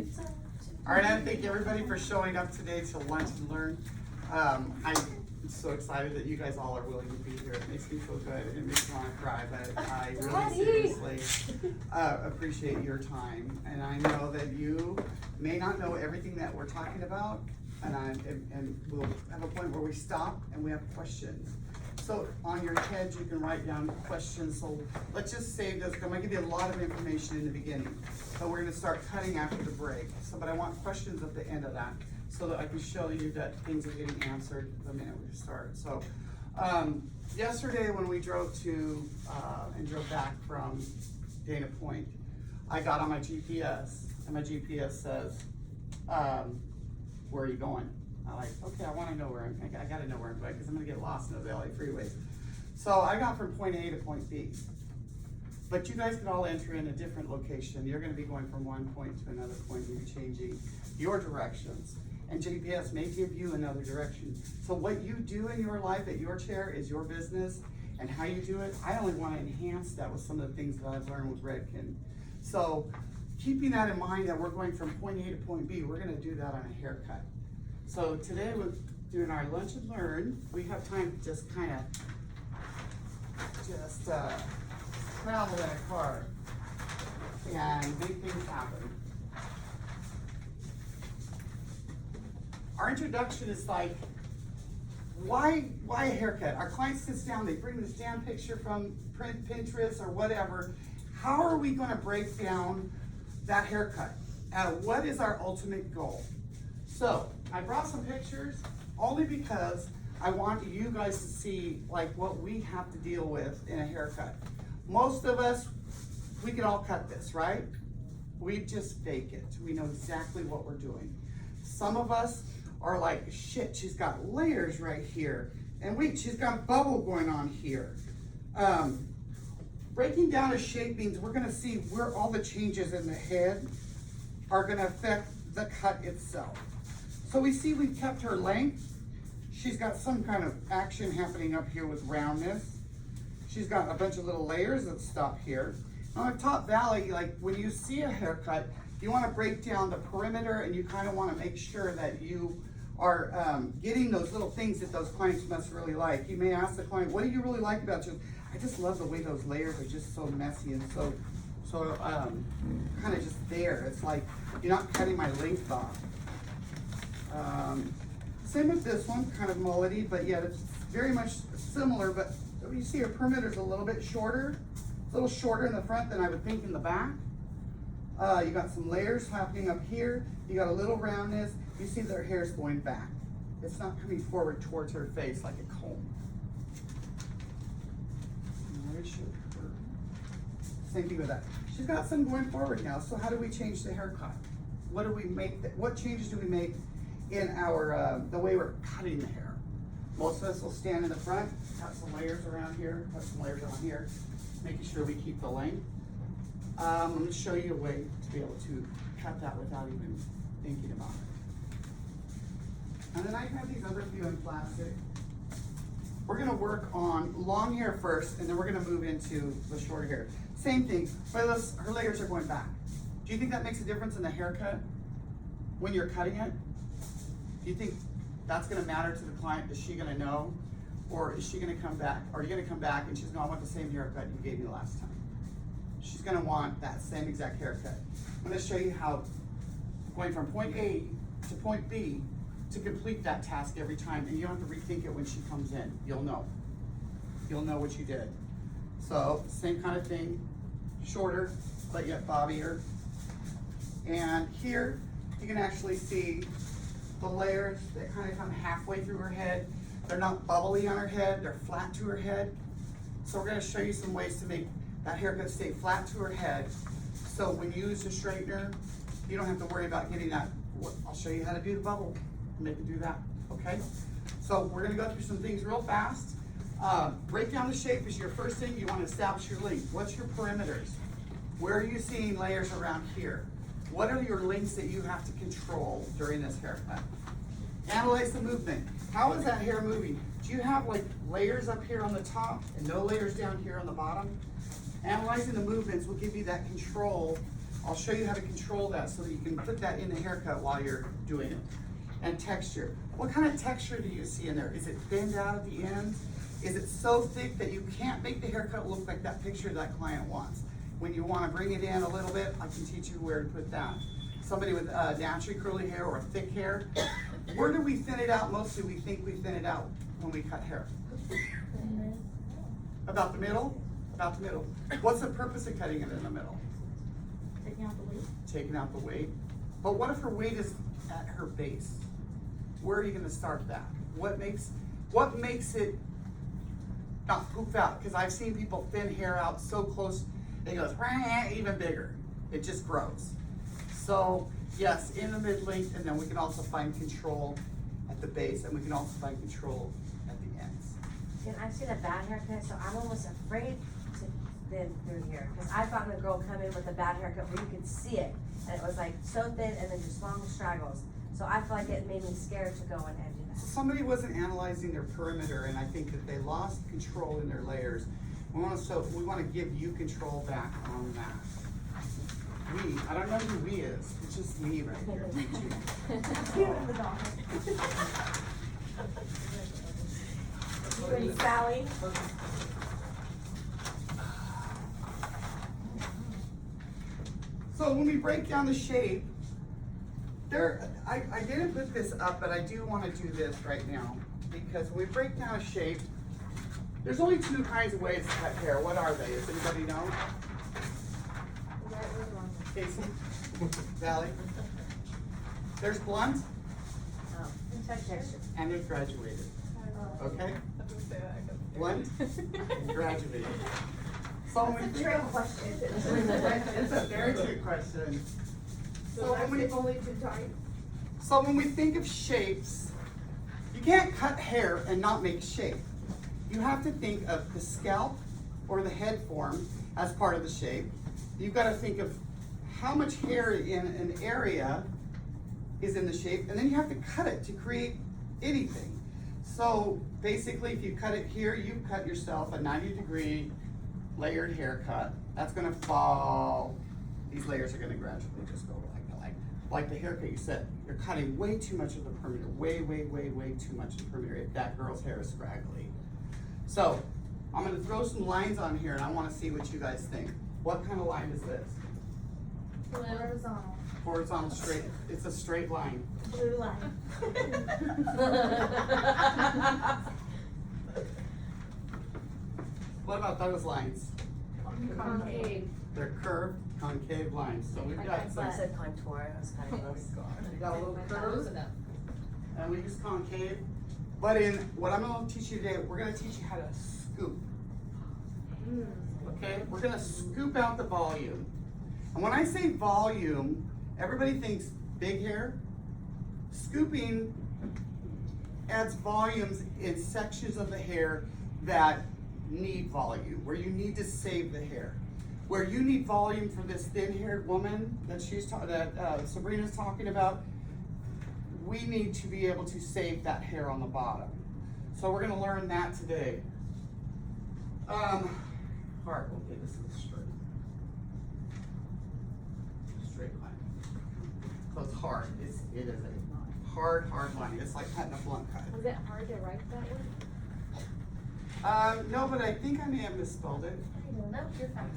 beep. All right, I thank everybody for showing up today to Lunch and Learn. I'm so excited that you guys all are willing to be here. It makes me feel good and it makes me want to cry, but I really seriously appreciate your time. And I know that you may not know everything that we're talking about, and we'll have a point where we stop and we have questions. So on your heads, you can write down questions. So let's just save this. I'm gonna give you a lot of information in the beginning, but we're gonna start cutting after the break. So, but I want questions at the end of that so that I can show you that things are getting answered the minute we start. So yesterday when we drove to, and drove back from Dana Point, I got on my GPS and my GPS says, where are you going? I'm like, okay, I gotta know where I'm going because I'm gonna get lost in those LA freeways. So I got from point A to point B. But you guys could all enter in a different location. You're gonna be going from one point to another point. You'll be changing your directions. And GPS may give you another direction. So what you do in your life at your chair is your business, and how you do it, I only wanna enhance that with some of the things that I've learned with Rick. And so keeping that in mind that we're going from point A to point B, we're gonna do that on a haircut. So today we're doing our Lunch and Learn. We have time to just kind of travel in a car and make things happen. Our introduction is like, why a haircut? Our client sits down, they bring this damn picture from Pinterest or whatever. How are we gonna break down that haircut? What is our ultimate goal? So I brought some pictures only because I want you guys to see like what we have to deal with in a haircut. Most of us, we can all cut this, right? We just fake it. We know exactly what we're doing. Some of us are like, shit, she's got layers right here. And wait, she's got bubble going on here. Breaking down a shape means we're gonna see where all the changes in the head are gonna affect the cut itself. So we see we've kept her length. She's got some kind of action happening up here with roundness. She's got a bunch of little layers that stop here. On the top valley, like when you see a haircut, you wanna break down the perimeter and you kinda wanna make sure that you are getting those little things that those clients must really like. You may ask the client, what do you really like about you? I just love the way those layers are just so messy and so kind of just there. It's like, you're not cutting my length off. Same with this one, kind of mullety, but yet it's very much similar, but you see her perimeter's a little bit shorter, a little shorter in the front than I would think in the back. You got some layers happening up here. You got a little roundness. You see their hair's going back. It's not coming forward towards her face like a comb. Same thing with that. She's got some going forward now. So how do we change the haircut? What do we make? What changes do we make in our the way we're cutting the hair? Most of us will stand in the front, cut some layers around here, cut some layers on here, making sure we keep the length. I'm going to show you a way to be able to cut that without even thinking about it. And then I have these other few in plastic. We're going to work on long hair first, and then we're going to move into the short hair. Same thing, but her layers are going back. Do you think that makes a difference in the haircut when you're cutting it? Do you think that's going to matter to the client? Is she going to know? Or is she going to come back? Or are you going to come back and she's going to want the same haircut you gave me last time? She's going to want that same exact haircut. I'm going to show you how going from point A to point B to complete that task every time, and you don't have to rethink it when she comes in. You'll know. You'll know what you did. So same kind of thing, shorter, but yet bobbier. And here, you can actually see the layers that kind of come halfway through her head. They're not bubbly on her head, they're flat to her head. So we're gonna show you some ways to make that haircut stay flat to her head. So when you use a straightener, you don't have to worry about getting that. I'll show you how to do the bubble, make it do that, okay? So we're gonna go through some things real fast. Break down the shape is your first thing. You wanna establish your length. What's your perimeters? Where are you seeing layers around here? What are your lengths that you have to control during this haircut? Analyze the movement. How is that hair moving? Do you have like layers up here on the top and no layers down here on the bottom? Analyzing the movements will give you that control I'll show you how to control that so that you can put that in the haircut while you're doing it. And texture. What kind of texture do you see in there? Is it thinned out at the ends? Is it so thick that you can't make the haircut look like that picture that client wants? When you want to bring it in a little bit, I can teach you where to put that. Somebody with naturally curly hair or thick hair, where do we thin it out? Mostly we think we thin it out when we cut hair. About the middle? About the middle. What's the purpose of cutting it in the middle? Taking out the weight. Taking out the weight. But what if her weight is at her base? Where are you gonna start that? What makes it not poof out? Because I've seen people thin hair out so close, it goes even bigger. It just grows. So yes, in the mid-length, and then we can also find control at the base, and we can also find control at the ends. And I've seen a bad haircut, so I'm almost afraid to thin through here. Because I've gotten a girl come in with a bad haircut where you could see it, and it was like so thin and then just long straggles. So I feel like it made me scared to go in and do that. So somebody wasn't analyzing their perimeter, and I think that they lost control in their layers. We want to give you control back on that. I don't know who we is. It's just me right here. You and the dog. You and Sally. So when we break down the shape, I didn't put this up, but I do want to do this right now, because when we break down a shape, there's only two kinds of ways to cut hair. What are they? Does anybody know? Casey? Valley? There's blunt Oh, and texture. and there's graduated. Okay? Blunt and graduated. So when we That's a trick question. it's a very good question. So that's the only two types? So when we think of shapes, you can't cut hair and not make shape. You have to think of the scalp or the head form as part of the shape. You've got to think of how much hair in an area is in the shape, and then you have to cut it to create anything. So basically, if you cut it here, you cut yourself a 90-degree layered haircut. That's gonna fall. These layers are gonna gradually just go like the haircut you said. You're cutting way too much of the perimeter, way too much of the perimeter if that girl's hair is scraggly. So I'm gonna throw some lines on here, and I want to see what you guys think. What kind of line is this? Horizontal. Horizontal straight. It's a straight line. Blue line. What about those lines? Concave. They're curved, concave lines. So we've got So I some, said contour, I was kind of close. we got a little curve, and we use concave. But in what I'm going to teach you today, we're going to teach you how to scoop. Okay, we're going to scoop out the volume. And when I say volume, everybody thinks big hair. Scooping adds volumes in sections of the hair that need volume, where you need to save the hair. Where you need volume for this thin-haired woman that Sabrina's talking about, we need to be able to save that hair on the bottom. So we're going to learn that today. Hard. Okay, this is straight line. So it's hard. It is a hard line. It's like cutting a blunt cut. Was it hard to write that word? No, but I think I may have misspelled it. No, you're fine.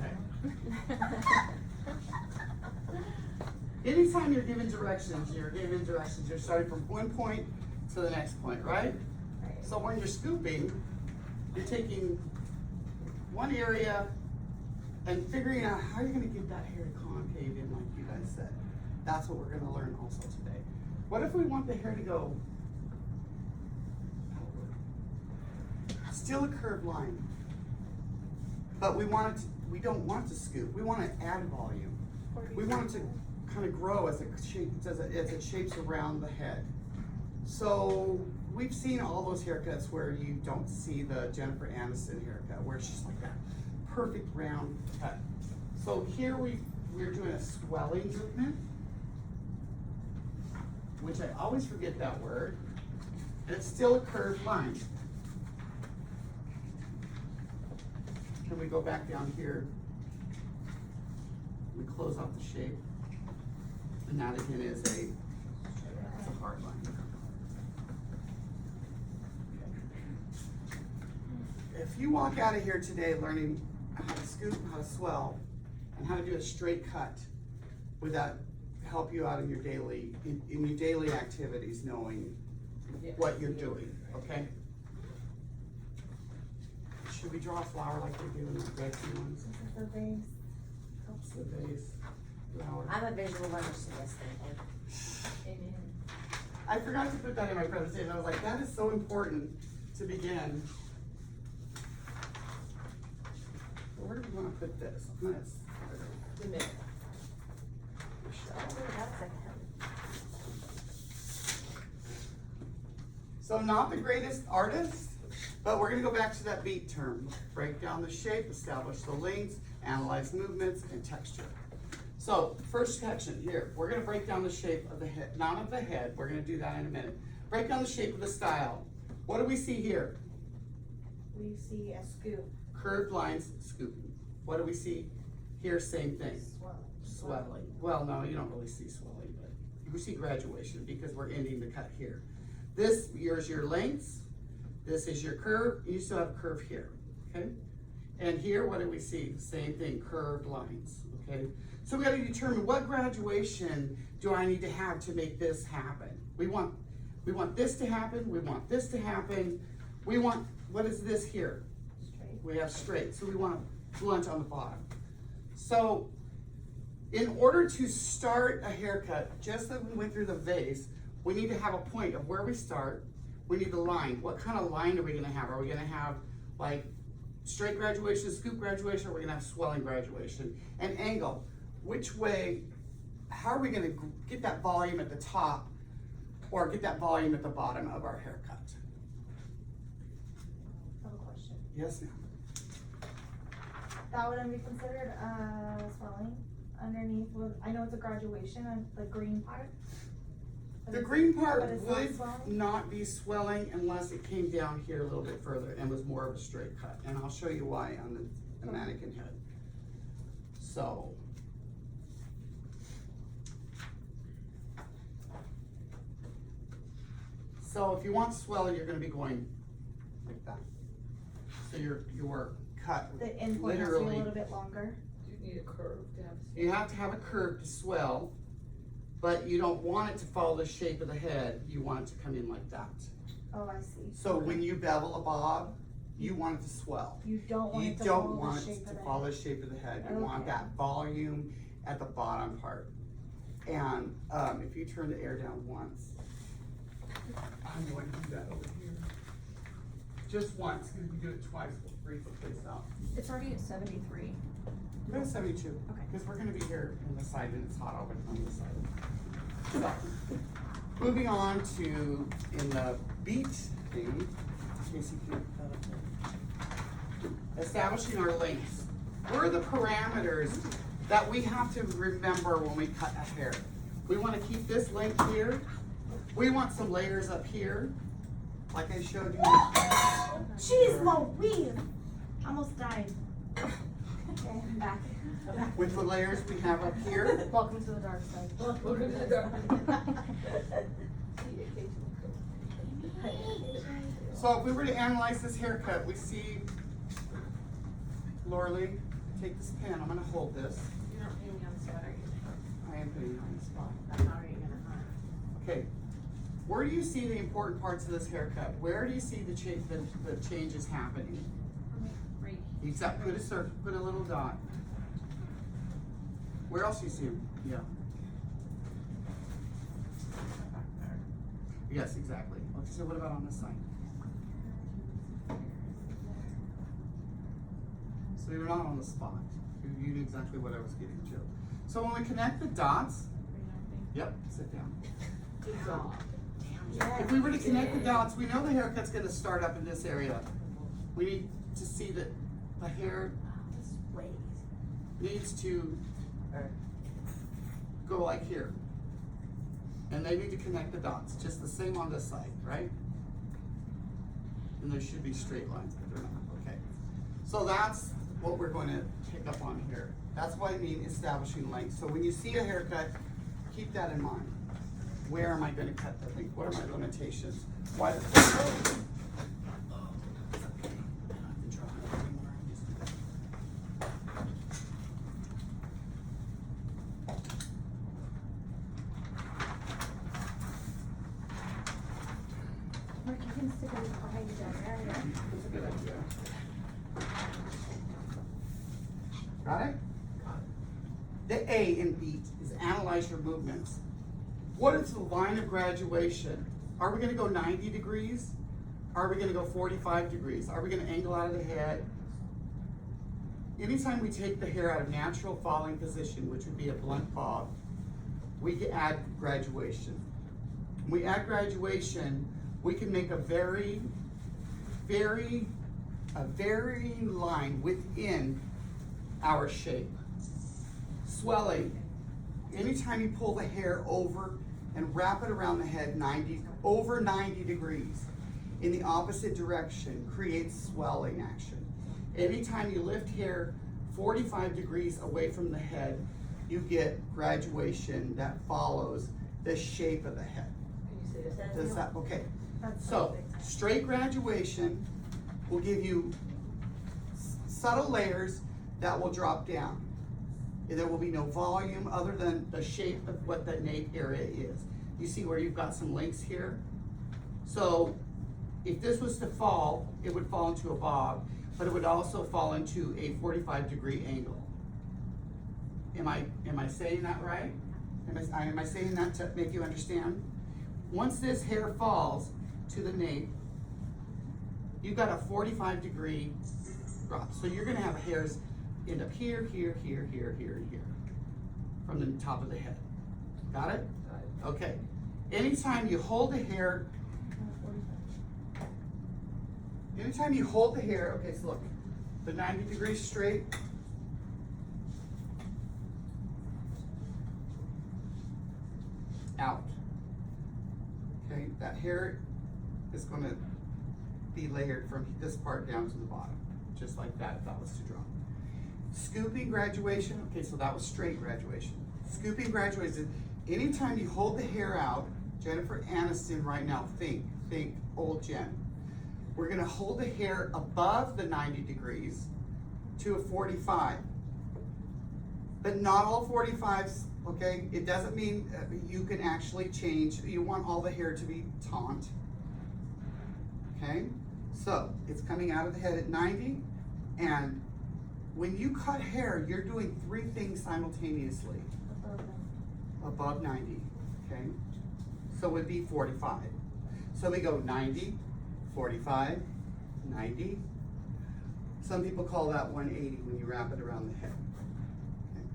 Anytime you're giving directions, you're starting from one point to the next point, right? So when you're scooping, you're taking one area and figuring out how you're gonna get that hair to concave in like you guys said. That's what we're gonna learn also today. What if we want the hair to go outward? Still a curved line, but we don't want it to scoop. We want to add volume. We want it to kind of grow as it shapes around the head. So we've seen all those haircuts where you don't see the Jennifer Aniston haircut, where it's just like that perfect round cut. So here we're doing a swelling movement, which I always forget that word, and it's still a curved line. Can we go back down here? We close off the shape. And that again is it's a hard line. If you walk out of here today learning how to scoop, how to swell, and how to do a straight cut, would that help you out in your daily, in your daily activities, knowing what you're doing, okay? Should we draw a flower like we do in the red ones? The base. Helps the base. Flower. I'm a visual learner, so yes, thank you. Amen. I forgot to put that in my presentation. I was like, that is so important to begin. Where do we want to put this? The middle. So not the greatest artist, but we're gonna go back to that beat term. Break down the shape, establish the lengths, analyze movements and texture. So first section here, we're gonna break down the shape of the head, not of the head, we're gonna do that in a minute. Break down the shape of the style. What do we see here? We see a scoop. Curved lines, scooping. What do we see here? Same thing. Swelling. Well, no, you don't really see swelling, but you see graduation because we're ending the cut here. This, here's your lengths. This is your curve. You still have a curve here, okay? And here, what do we see? Same thing, curved lines, okay? So we gotta determine what graduation do I need to have to make this happen? We want this to happen. We want this to happen. We want, what is this here? Straight. We have straight, so we want blunt on the bottom. So, in order to start a haircut, just like we went through the vase, we need to have a point of where we start. We need the line. What kind of line are we gonna have? Are we gonna have like straight graduation, scoop graduation, or are we gonna have swelling graduation? And angle, which way, how are we gonna get that volume at the top or get that volume at the bottom of our haircut? I have a question. Yes, ma'am. That wouldn't be considered swelling underneath. I know it's a graduation on the green part. but The it's- green part but it's not would swelling? not be swelling unless it came down here a little bit further and was more of a straight cut. And I'll show you why on the mannequin head. So. So if you want swelling, you're gonna be going like that. So your cut The end point has to be a literally, little bit longer. Do you need a curve to have? you have to have a curve to swell, but you don't want it to follow the shape of the head. You want it to come in like that. Oh, I see. So when you bevel a bob, you want it to swell. You don't want You it to don't follow want the it shape to of the follow the head. shape of the head. You want Okay. that volume at the bottom part. And if you turn the air down once, I'm going to do that over here. Just once, because if you do it twice, we'll freeze the place out. It's already at 73. Go to 72, Okay. because we're gonna be here in the side and it's hot over on the side. So, moving on to, in the beat thing, Casey, can you put that up there? Establishing our lengths. What are the parameters that we have to remember when we cut a hair? We wanna keep this length here. We want some layers up here, like I showed you. Jeez Louise! Almost died. Okay, I'm back. With the layers we have up here. Welcome to the dark side. Look at the dark. So if we were to analyze this haircut, we see, Lorley, take this pen, I'm gonna hold this. You're not putting me on the spot, are you? I am putting it on the spot. I'm not really gonna hunt. Okay, where do you see the important parts of this haircut? Where do you see the changes happening? Right. Except put a circle, put a little dot. Where else do you see them? Yeah. Back there. Yes, exactly. Okay, so what about on this side? So you're not on the spot. You knew exactly what I was getting to. So when we connect the dots, yep, sit down. Good job. If we were to connect the dots, we know the haircut's gonna start up in this area. We need to see that the hair This way. needs to go like here. And they need to connect the dots, just the same on this side, right? And there should be straight lines, but they're not, okay. So that's what we're going to pick up on here. That's what I mean establishing length. So when you see a haircut, keep that in mind. Where am I gonna cut the length? What are my limitations? Why? Oh, it's okay. I don't have to draw it anymore. I'm just- Mark, you can stick it behind you down there. That's a good idea. Got it? The A in beat is analyze your movements. What is the line of graduation? Are we gonna go 90 degrees? Are we gonna go 45 degrees? Are we gonna angle out of the head? Anytime we take the hair out of natural falling position, which would be a blunt bob, we can add graduation. When we add graduation, we can make a varying line within our shape. Swelling. Anytime you pull the hair over and wrap it around the head over 90 degrees in the opposite direction creates swelling action. Anytime you lift hair 45 degrees away from the head, you get graduation that follows the shape of the head. Can you say it? Does that, okay. That's So, perfect. straight graduation will give you subtle layers that will drop down. There will be no volume other than the shape of what the nape area is. You see where you've got some links here? So, if this was to fall, it would fall into a bob, but it would also fall into a 45-degree angle. Am I saying that right? Am I saying that to make you understand? Once this hair falls to the nape, you've got a 45-degree drop. So you're gonna have hairs end up here, here, here, here, here, and here, from the top of the head. Got it? Okay. Anytime you hold the hair, okay, so look, the 90 degrees straight, out. Okay, that hair is gonna be layered from this part down to the bottom, just like that if that was to drop. Scooping graduation, okay, so that was straight graduation. Scooping graduation, anytime you hold the hair out, Jennifer Aniston right now, think old Jen. We're gonna hold the hair above the 90 degrees to a 45. But not all 45s, okay? It doesn't mean you can actually change. You want all the hair to be taunt, okay? So it's coming out of the head at 90, and when you cut hair, you're doing 3 things simultaneously. Above 90, okay? So it would be 45. So we go 90, 45, 90. Some people call that 180 when you wrap it around the head. Okay.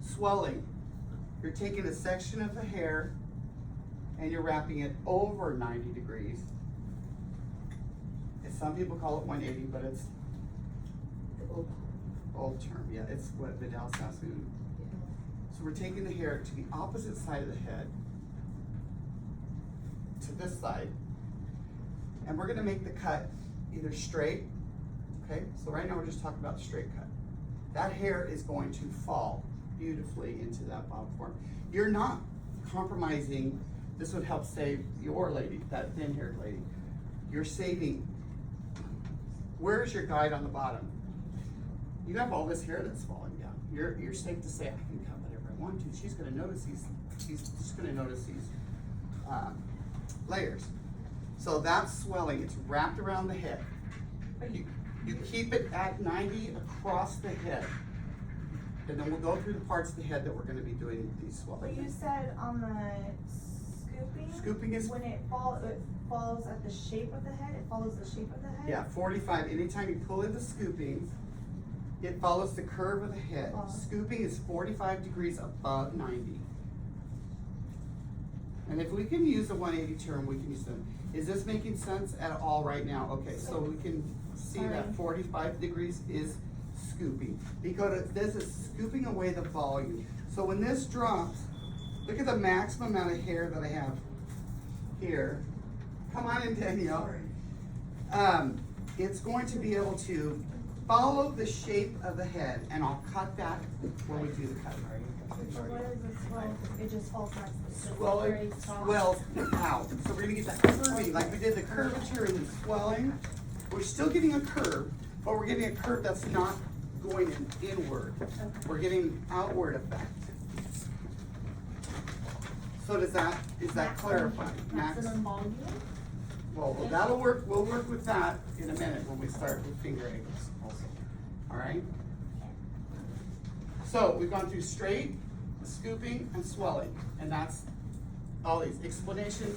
Swelling. You're taking a section of the hair and you're wrapping it over 90 degrees. Some people call it 180, but it's the old term, yeah, it's what Vidal Sassoon. So we're taking the hair to the opposite side of the head, to this side, and we're gonna make the cut either straight, okay? So right now we're just talking about the straight cut. That hair is going to fall beautifully into that bob form. You're not compromising. This would help save your lady, that thin-haired lady. You're saving. Where's your guide on the bottom? You have all this hair that's falling down. You're safe to say, I can cut whatever I want to. She's gonna notice she's just gonna notice these layers. So that's swelling, it's wrapped around the head. You keep it at 90 across the head. And then we'll go through the parts of the head that we're gonna be doing these But swelling. you said on the scooping. Scooping is- when it falls at the shape of the head. It follows the shape of the head. Yeah, 45, anytime you pull in the scooping, it follows the curve of the head. Oh. Scooping is 45 degrees above 90. And if we can use the 180 term, we can use them. Is this making sense at all right now? Okay, so we can see that Sorry. 45 degrees is scooping. Because this is scooping away the volume. So when this drops, look at the maximum amount of hair that I have here. Come on in, Danielle. It's going to be able to follow the shape of the head, and I'll cut that when we do the cut. So what is this, well, it just falls next to the Swelling, very soft. swells out. So we're gonna get that curving, like we did the curvature and the swelling. We're still getting a curve, but we're getting a curve that's not going inward. We're getting outward effect. So is that clarifying? Maximum volume? Well, that'll work, we'll work with that in a minute when we start with finger angles also, all right? So we've gone through straight, scooping, and swelling, and that's all these. Explanation,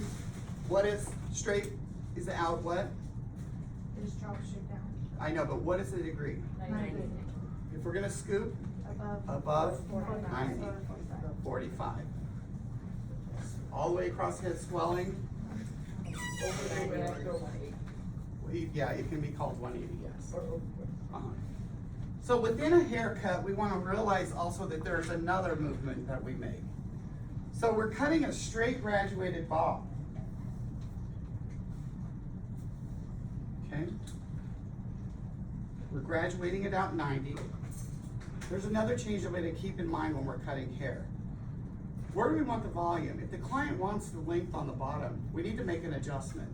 what is straight, is out what? It just drops straight down, I know, but what is the degree? 90, If we're gonna scoop, above. above 90, 45. All the way across the head swelling, Over there, we have to go 180. yeah, it can be called 180, yes. Or over. Uh-huh. So within a haircut, we want to realize also that there's another movement that we make. So we're cutting a straight graduated bob. Okay? We're graduating it out 90. There's another change of way to keep in mind when we're cutting hair. Where do we want the volume? If the client wants the length on the bottom, we need to make an adjustment.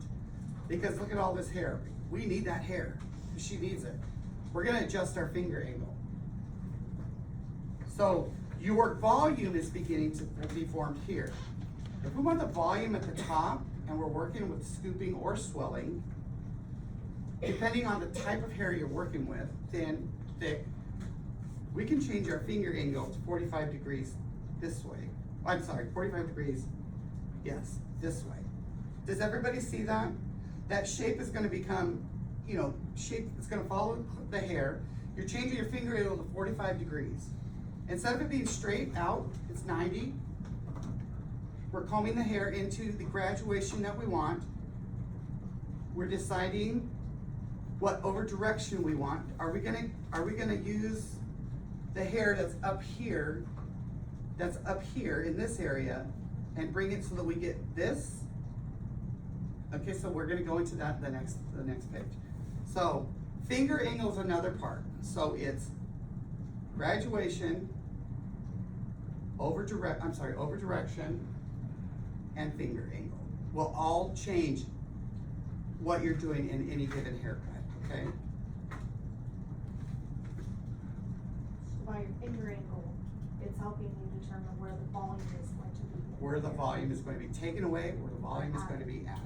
Because look at all this hair. We need that hair. She needs it. We're gonna adjust our finger angle. So your volume is beginning to be formed here. If we want the volume at the top and we're working with scooping or swelling, depending on the type of hair you're working with, thin, thick, we can change our finger angle to 45 degrees this way. I'm sorry, 45 degrees, yes, this way. Does everybody see that? That shape is gonna become, shape, it's gonna follow the hair. You're changing your finger angle to 45 degrees. Instead of it being straight out, it's 90. We're combing the hair into the graduation that we want. We're deciding what over direction we want. Are we gonna use the hair that's up here in this area and bring it so that we get this? Okay, so we're gonna go into that the next page. So finger angle is another part. So it's graduation, over direction, and finger angle will all change what you're doing in any given haircut, okay? So by your finger angle, it's helping you determine where the volume is going to be. Where the volume is going to be taken away, where the volume is going to be added.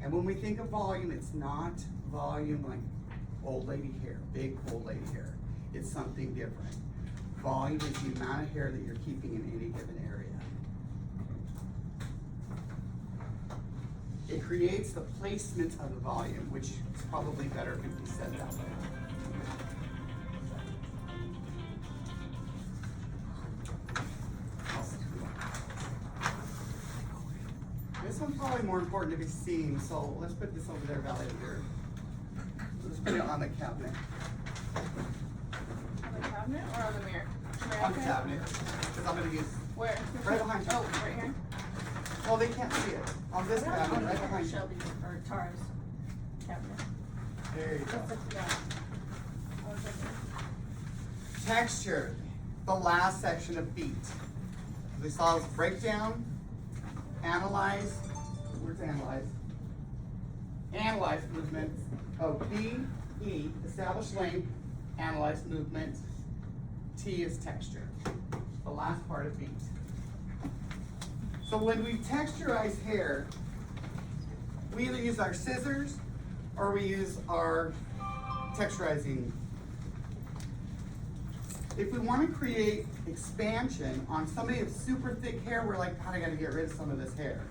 And when we think of volume, it's not volume like old lady hair, big old lady hair. It's something different. Volume is the amount of hair that you're keeping in any given area. It creates the placement of the volume, which is probably better if we said that way. This one's probably more important to be seen, so let's put this over there, Valley here. Let's put it on the cabinet. On the cabinet or on the mirror? On the cabinet, because I'm gonna use, Where? right behind you. Oh, right here? Well, they can't see it. On this cabinet, right behind you. Shelby's or Tara's cabinet. There you go. What's up to that? One second. Texture, the last section of beat. We saw this breakdown, analyze, where's analyze? Analyze movement. Oh, B, E, establish length, analyze movement. T is texture, the last part of beat. So when we texturize hair, we either use our scissors or we use our texturizing. If we want to create expansion on somebody with super thick hair, we're like, God, I gotta get rid of some of this hair.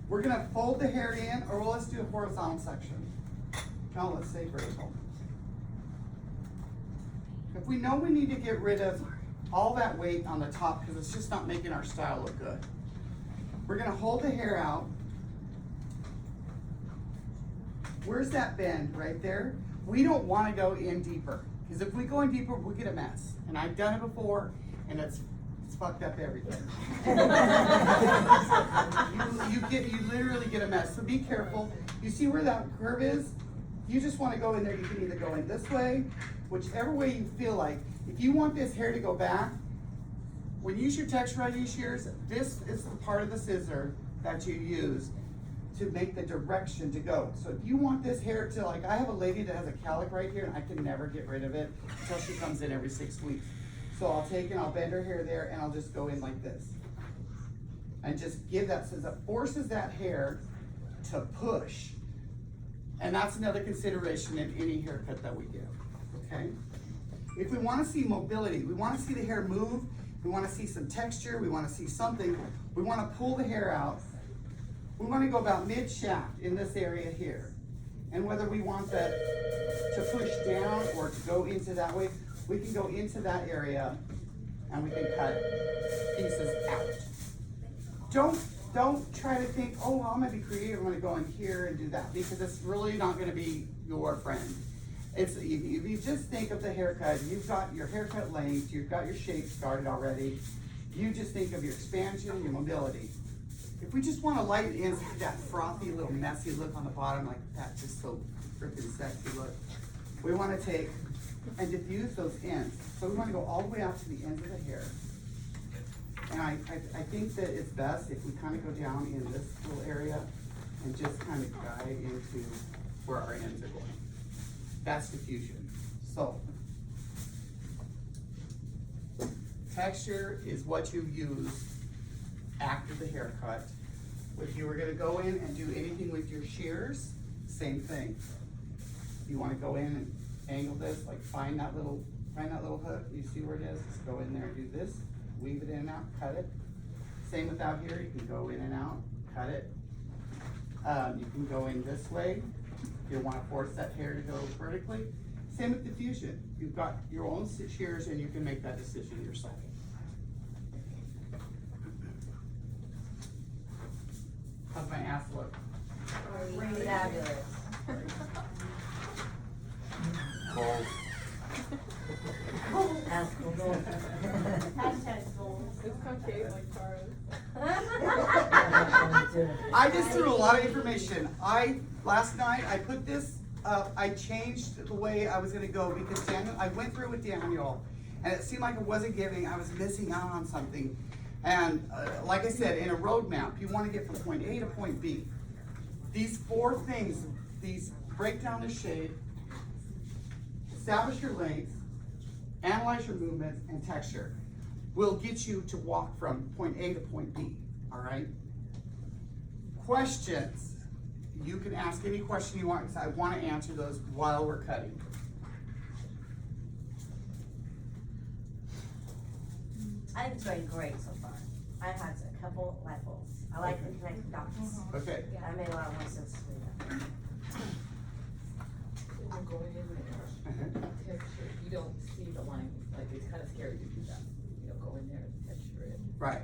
We're gonna fold the hair in, or well, let's do a horizontal section. No, let's say vertical. If we know we need to get rid of all that weight on the top because it's just not making our style look good, we're gonna hold the hair out. Where's that bend? Right there? We don't wanna go in deeper, because if we go in deeper, we'll get a mess. And I've done it before, and it's fucked up everything. You literally get a mess, so be careful. You see where that curve is? you just wanna go in there, you can either go in this way, whichever way you feel like. If you want this hair to go back, when you use your texturizing shears, this is the part of the scissor that you use to make the direction to go. So if you want this hair to, like, I have a lady that has a calic right here and I can never get rid of it until she comes in every 6 weeks. So I'll take and I'll bend her hair there and I'll just go in like this. And just give that, since it forces that hair to push. And that's another consideration in any haircut that we give, okay? If we wanna see mobility, we wanna see the hair move, we wanna see some texture, we wanna see something, we wanna pull the hair out. We wanna go about mid-shaft in this area here. And whether we want that to push down or to go into that way, we can go into that area and we can cut pieces out. Don't try to think, oh, well, I'm gonna be creative, I'm gonna go in here and do that, because it's really not gonna be your friend. If you just think of the haircut, you've got your haircut length, you've got your shape started already, you just think of your expansion, your mobility. If we just wanna lighten in that frothy little messy look on the bottom, like that just so freaking sexy look, we wanna take and diffuse those ends. So we wanna go all the way out to the ends of the hair. And I think that it's best if we kind of go down in this little area and just kind of guide into where our ends are going. That's diffusion. So, texture is what you use after the haircut. If you were gonna go in and do anything with your shears, same thing. You wanna go in and angle this, like find that little hook, you see where it is, just go in there and do this. Weave it in and out, cut it. Same with out here, you can go in and out, cut it. You can go in this way, if you wanna force that hair to go vertically. Same with diffusion. You've got your own shears and you can make that decision yourself. How's my ass look? Fabulous. Cold. That's cool. Hashtag goals. It's concave like Tara's. I just threw a lot of information. Last night, I put this up, I changed the way I was gonna go because Daniel, I went through with Daniel and it seemed like it wasn't giving, I was missing out on something. And like I said, in a roadmap, you wanna get from point A to point B. These 4 things, these break down the shape, establish your length, analyze your movements, and texture will get you to walk from point A to point B, all right? Questions. You can ask any question you want, because I want to answer those while we're cutting. I think it's going great so far. I've had a couple light bulbs. I like the connected dots. Okay. That made a lot more sense to me. When you're going in there, texture, you don't see the line, like it's kind of scary to do that. You know, go in there and texture it. Right.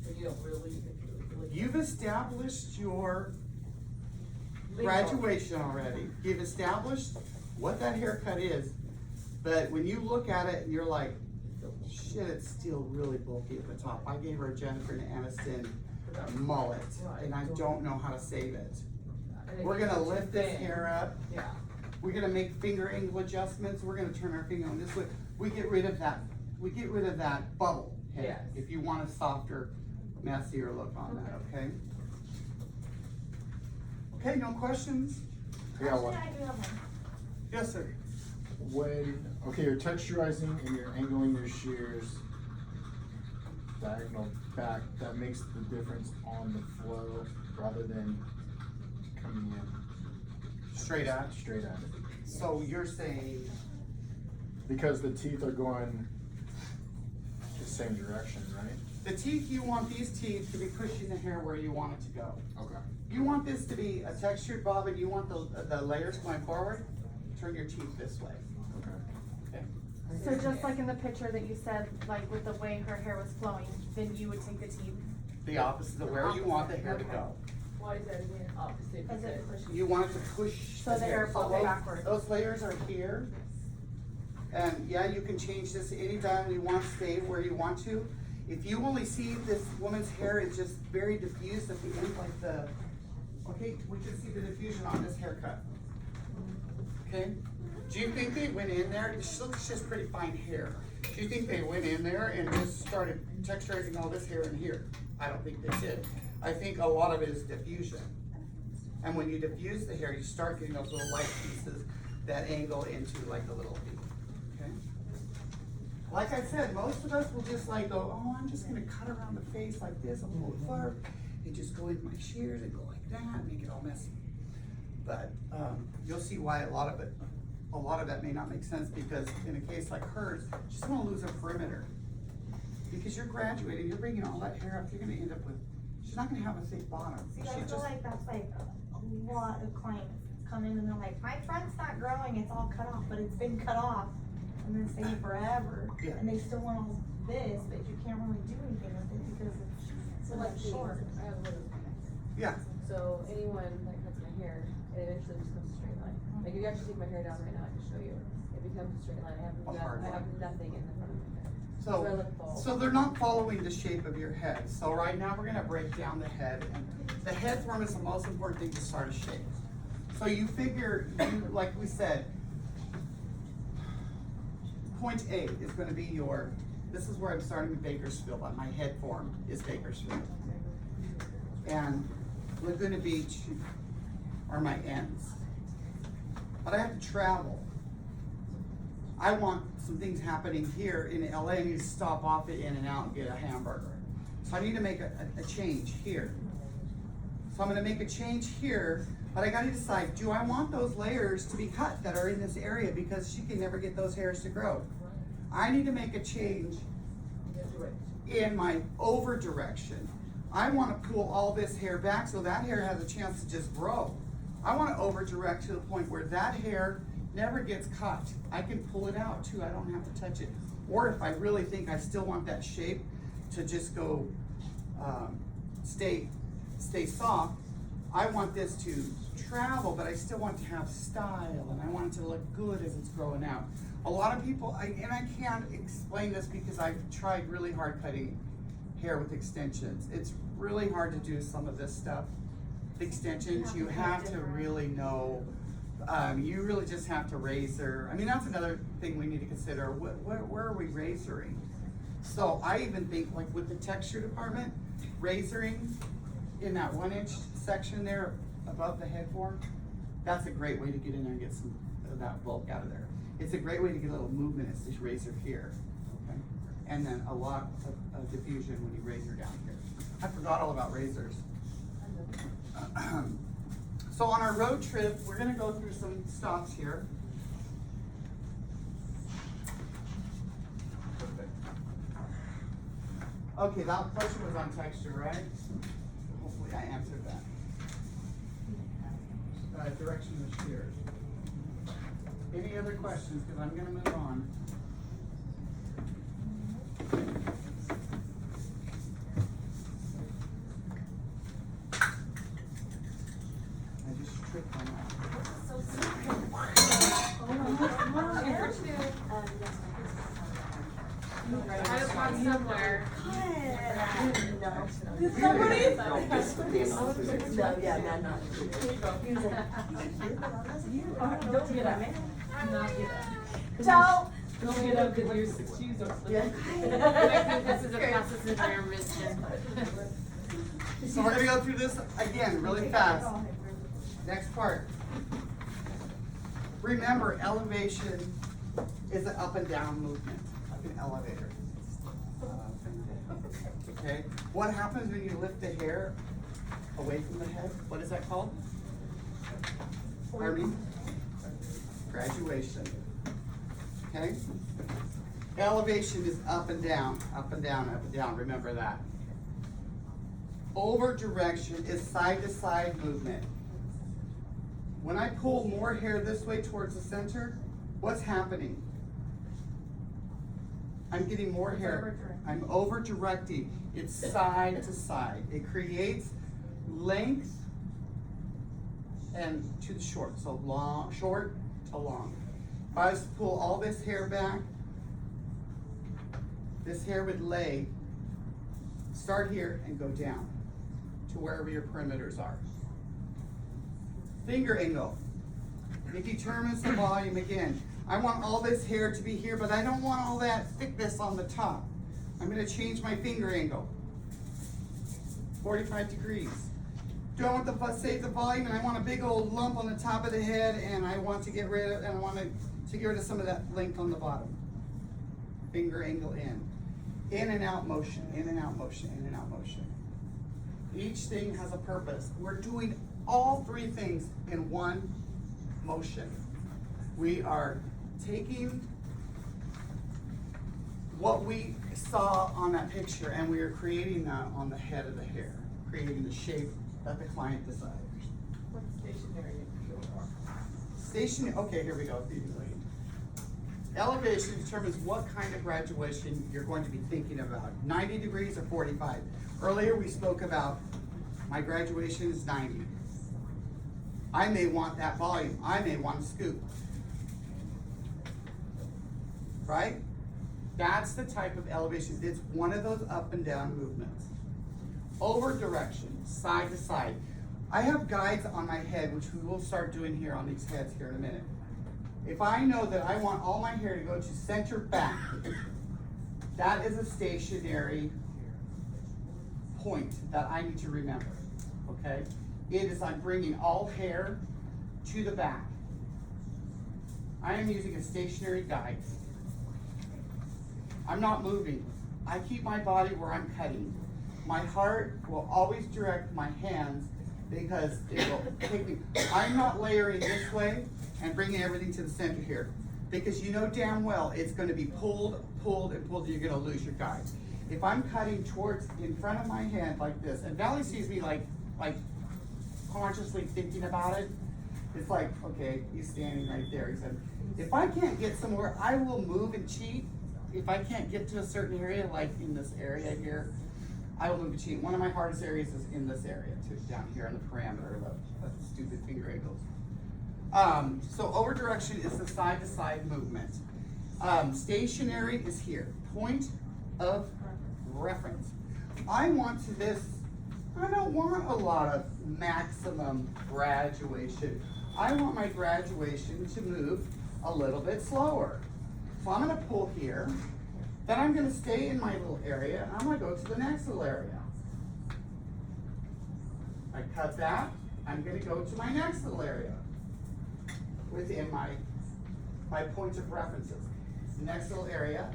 So you don't really, You've established your graduation already. You've established what that haircut is, but when you look at it, you're like, shit, it's still really bulky at the top. I gave her a Jennifer Aniston mullet, and I don't know how to save it. We're gonna lift this hair up. Yeah. We're gonna make finger angle adjustments. We're gonna turn our finger on this way. We get rid of that. We get rid of that bubble head. Yes. If you want a softer, messier look on that, okay? Okay, no questions? I got one. Actually, I do have one. Yes, sir. Okay, you're texturizing and you're angling your shears diagonal back, that makes the difference on the flow rather than coming in Straight out. straight at it. So you're saying, Because the teeth are going the same direction, right? the teeth, you want these teeth to be pushing the hair where you want it to go. Okay. You want this to be a textured bob and you want the layers going forward, turn your teeth this way, Okay. okay? So just like in the picture that you said, like with the way her hair was flowing, then you would take the teeth. The opposite of where you want the hair to Okay. go. Why is that again opposite? Because it pushes. You want it to push So the hair falls those- backward. Those layers are here. And yeah, you can change this anytime you want, stay where you want to. If you only see this woman's hair is just very diffused at the end, like okay, we can see the diffusion on this haircut. Okay? Do you think they went in there, this looks just pretty fine hair. Do you think they went in there and just started texturizing all this hair in here? I don't think they did. I think a lot of it is diffusion. And when you diffuse the hair, you start getting those little light pieces that angle into like a little V, okay? Like I said, most of us will just like go, oh, I'm just gonna cut around the face like this, a little far, and just go into my shears and go like that, make it all messy. But you'll see why a lot of that may not make sense, because in a case like hers, she's gonna lose her perimeter. Because you're graduating, you're bringing all that hair up, you're gonna end up with, she's not gonna have a thick bottom. See, She I feel just- like that's like a lot of clients come in and they're like, my front's not growing, it's all cut off, but it's been cut off. And they're staying forever, Yeah. and they still want all this, but you can't really do anything with it because it's So like short. I have a little. Yeah, So anyone that cuts my hair, it eventually just comes a straight line. Like if you actually take my hair down right now, I can show you. It becomes a straight line. A hard I have line. nothing in the front of my hair. so, I look bald. so they're not following the shape of your head. So right now, we're gonna break down the head, and the head form is the most important thing to start a shape. So you figure, like we said, point A is gonna be your, this is where I'm starting with Bakersfield, my head form is Bakersfield. And Laguna Beach are my ends. But I have to travel. I want some things happening here in LA, I need to stop off at In-N-Out and get a hamburger. So I need to make a change here. So I'm gonna make a change here, but I gotta decide, do I want those layers to be cut that are in this area, because she can never get those hairs to grow? I need to make a change in my over direction. I wanna pull all this hair back so that hair has a chance to just grow. I wanna over direct to the point where that hair never gets cut. I can pull it out too, I don't have to touch it. Or if I really think I still want that shape to just go, stay soft, I want this to travel, but I still want to have style, and I want it to look good as it's growing out. A lot of people, and I can't explain this because I've tried really hard cutting hair with extensions. It's really hard to do some of this stuff. The extensions, you have to really know, you really just have to razor. I mean, that's another thing we need to consider. Where are we razoring? So I even think, like with the texture department, razoring in that 1-inch section there above the head form, that's a great way to get in there and get some of that bulk out of there. It's a great way to get a little movement, is to razor here, okay? And then a lot of diffusion when you razor down here. I forgot all about razors. So on our road trip, we're gonna go through some stops here. Okay, that question was on texture, right? Hopefully I answered that. Direction of shears. Any other questions, because I'm gonna move on. I just tripped on that. I have one somewhere. No, yeah, not. He was like, don't get up, man. Not yet. Don't. Don't get up because your shoes don't slip. Yeah. I think this is a process of intermission. So we're gonna go through this again really fast. Next part. Remember, elevation is an up and down movement, like an elevator. Okay, what happens when you lift the hair away from the head? What is that called? Pardon me? Graduation. Okay? Elevation is up and down, up and down, up and down, remember that. Over direction is side to side movement. When I pull more hair this way towards the center, what's happening? I'm getting more hair. I'm over directing. It's side to side. It creates length and to the short, so long, short to long. If I was to pull all this hair back, this hair would lay, start here and go down to wherever your perimeters are. Finger angle. It determines the volume again. I want all this hair to be here, but I don't want all that thickness on the top. I'm gonna change my finger angle. 45 degrees. Do I want to save the volume and I want a big old lump on the top of the head and I want to get rid of, and I want to get rid of some of that length on the bottom. Finger angle in. In and out motion, in and out motion, in and out motion. Each thing has a purpose. We're doing all three things in one motion. We are taking what we saw on that picture and we are creating that on the head of the hair, creating the shape that the client desires. What's stationary Station, okay, here we go. Elevation determines what kind of graduation you're going to be thinking about. 90 degrees or 45. Earlier we spoke about my graduation is 90. I may want that volume. I may want a scoop. Right? That's the type of elevation. It's one of those up and down movements. Over direction, side to side. I have guides on my head, which we will start doing here on these heads here in a minute. If I know that I want all my hair to go to center back, that is a stationary point that I need to remember, okay? It is I'm bringing all hair to the back. I am using a stationary guide. I'm not moving. I keep my body where I'm cutting. My heart will always direct my hands because it will take me. I'm not layering this way and bringing everything to the center here because you know damn well it's going to be pulled, pulled, and pulled, and you're going to lose your guide. If I'm cutting towards in front of my hand like this, and Valley sees me like consciously thinking about it, it's like, okay, he's standing right there. He said, if I can't get somewhere, I will move and cheat. If I can't get to a certain area, like in this area here, I will move and cheat. One of my hardest areas is in this area too, down here on the parameter of the stupid finger angles. So over direction is the side to side movement. Stationary is here, point of reference. I want to this, I don't want a lot of maximum graduation. I want my graduation to move a little bit slower. So I'm gonna pull here, then I'm gonna stay in my little area, and I'm gonna go to the next little area. I cut that, I'm gonna go to my next little area within my points of references. Next little area.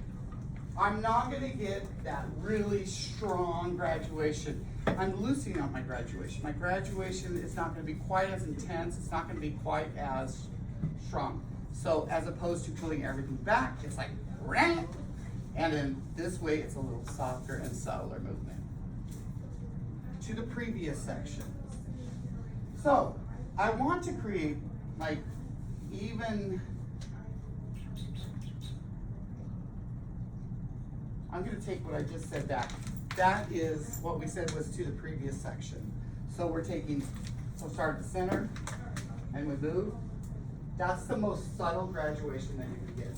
I'm not gonna get that really strong graduation. I'm loosening up my graduation. My graduation is not gonna be quite as intense, it's not gonna be quite as strong. So as opposed to pulling everything back, it's like, and then this way it's a little softer and subtler movement. To the previous section. So I want to create like even, I'm gonna take what I just said back. That is what we said was to the previous section. So we're taking, so start at the center and we move. That's the most subtle graduation that you can get.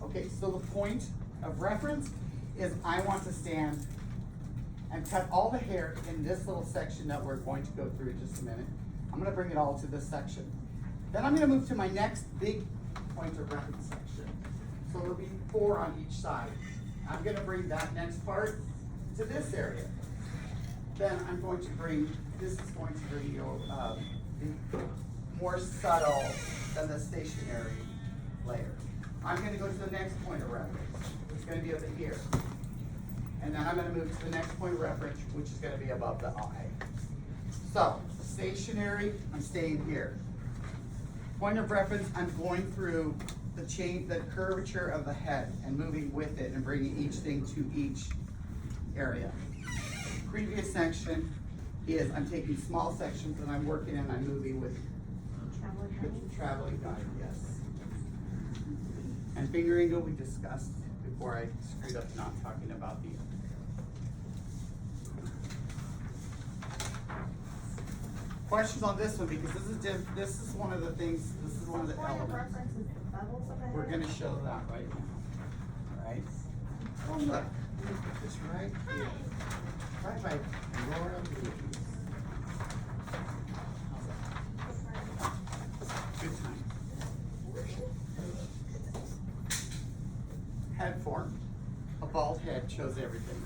Okay, so the point of reference is I want to stand and cut all the hair in this little section that we're going to go through in just a minute. I'm gonna bring it all to this section. Then I'm gonna move to my next big point of reference section. So there'll be 4 on each side. I'm gonna bring that next part to this area. Then I'm going to bring, this is going to bring you the more subtle than the stationary layer. I'm gonna go to the next point of reference, which is gonna be over here. And then I'm gonna move to the next point of reference, which is gonna be above the eye. So, stationary, I'm staying here. Point of reference, I'm going through the curvature of the head and moving with it and bringing each thing to each area. Previous section is I'm taking small sections and I'm working and I'm moving with traveling guide, yes. And finger angle we discussed before I screwed up not talking about the. Questions on this one because this is one of the things. This is one of the Point of elements. reference is the bubbles of the We're head. gonna show that right now. All right. Oh look, let me put this right here. Right by Laura Louise. How's that? Good time. bald head shows everything.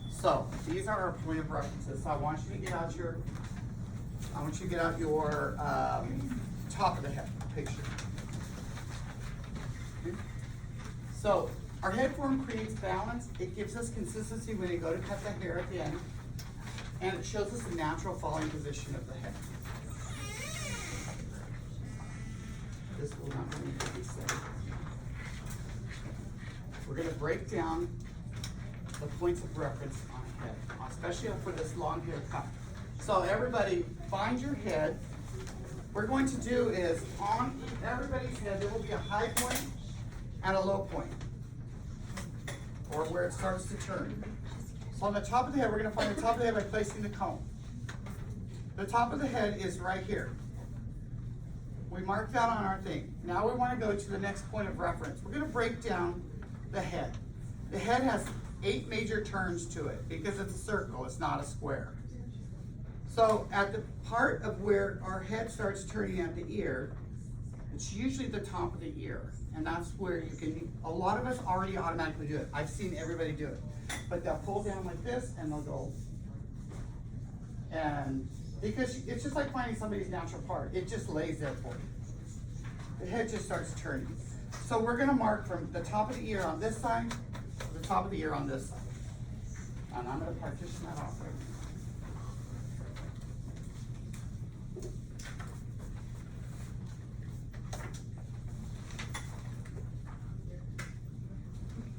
So, these are our point of references. So I want you to get out your, top of the head picture. Okay. So, our head form creates balance. It gives us consistency when you go to cut the hair at the end. And it shows us the natural falling position of the head. This will not need to be said. We're gonna break down the points of reference on a head, especially for this long hair cut. So everybody, find your head. What we're going to do is, on everybody's head, there will be a high point and a low point, or where it starts to turn. So on the top of the head, we're gonna find the top of the head by placing the comb. The top of the head is right here. We mark that on our thing. Now we wanna go to the next point of reference. We're gonna break down the head. The head has 8 major turns to it because it's a circle, it's not a square. So at the part of where our head starts turning at the ear, it's usually the top of the ear. And that's where you can, a lot of us already automatically do it. I've seen everybody do it. But they'll pull down like this and they'll go. And because it's just like finding somebody's natural part. It just lays there for you. The head just starts turning. So we're gonna mark from the top of the ear on this side to the top of the ear on this side. And I'm gonna partition that off right now.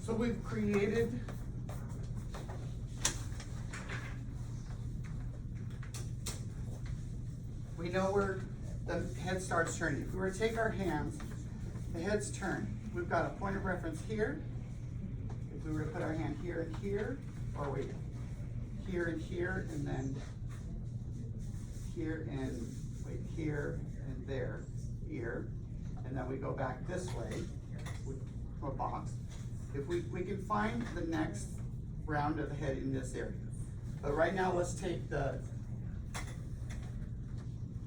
So we've created we know where the head starts turning. If we were to take our hands, the head's turn. We've got a point of reference here. If we were to put our hand here and here, or wait, here and here, and then here and wait, here and there, ear, and then we go back this way with a box. If we can find the next round of the head in this area. But right now, let's take the,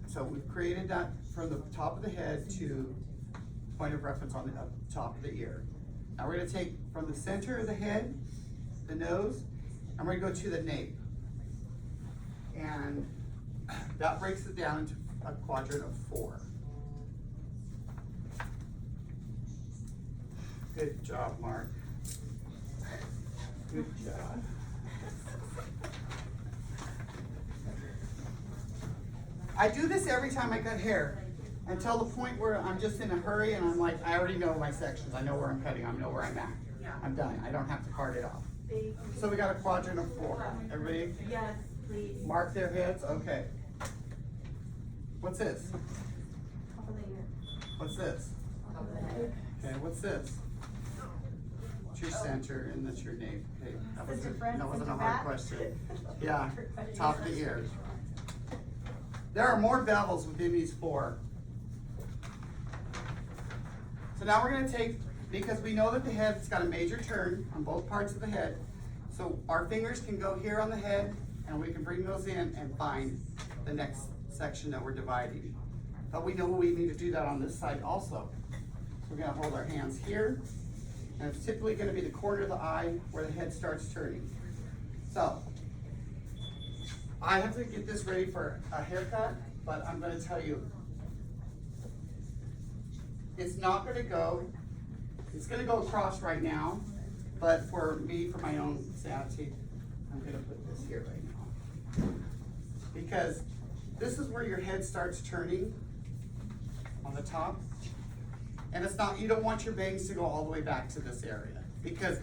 so we've created that from the top of the head to point of reference on the top of the ear. Now we're gonna take from the center of the head, the nose, and we're gonna go to the nape. And that breaks it down into a quadrant of 4. Good job, Mark. Good job. I do this every time I cut hair until the point where I'm just in a hurry and I'm like, I already know my sections. I know where I'm cutting. I know where I'm at. I'm done. I don't have to cart it off. So we got a quadrant of 4. Everybody? Yes, please. Mark their heads? Okay. What's this? Top of the ear. What's this? Top of the head. Okay, what's this? It's your center and that's your nape. Okay, that wasn't a hard question. Yeah, top of the ear. There are more bevels within these 4. So now we're gonna take, because we know that the head's got a major turn on both parts of the head, so our fingers can go here on the head and we can bring those in and find the next section that we're dividing. But we know we need to do that on this side also. So we're gonna hold our hands here, and it's typically gonna be the corner of the eye where the head starts turning. So, I have to get this ready for a haircut, but I'm gonna tell you, it's not gonna go, it's gonna go across right now, but for me, for my own sanity, I'm gonna put this here right now. Because this is where your head starts turning on the top. And it's not, you don't want your bangs to go all the way back to this area. Because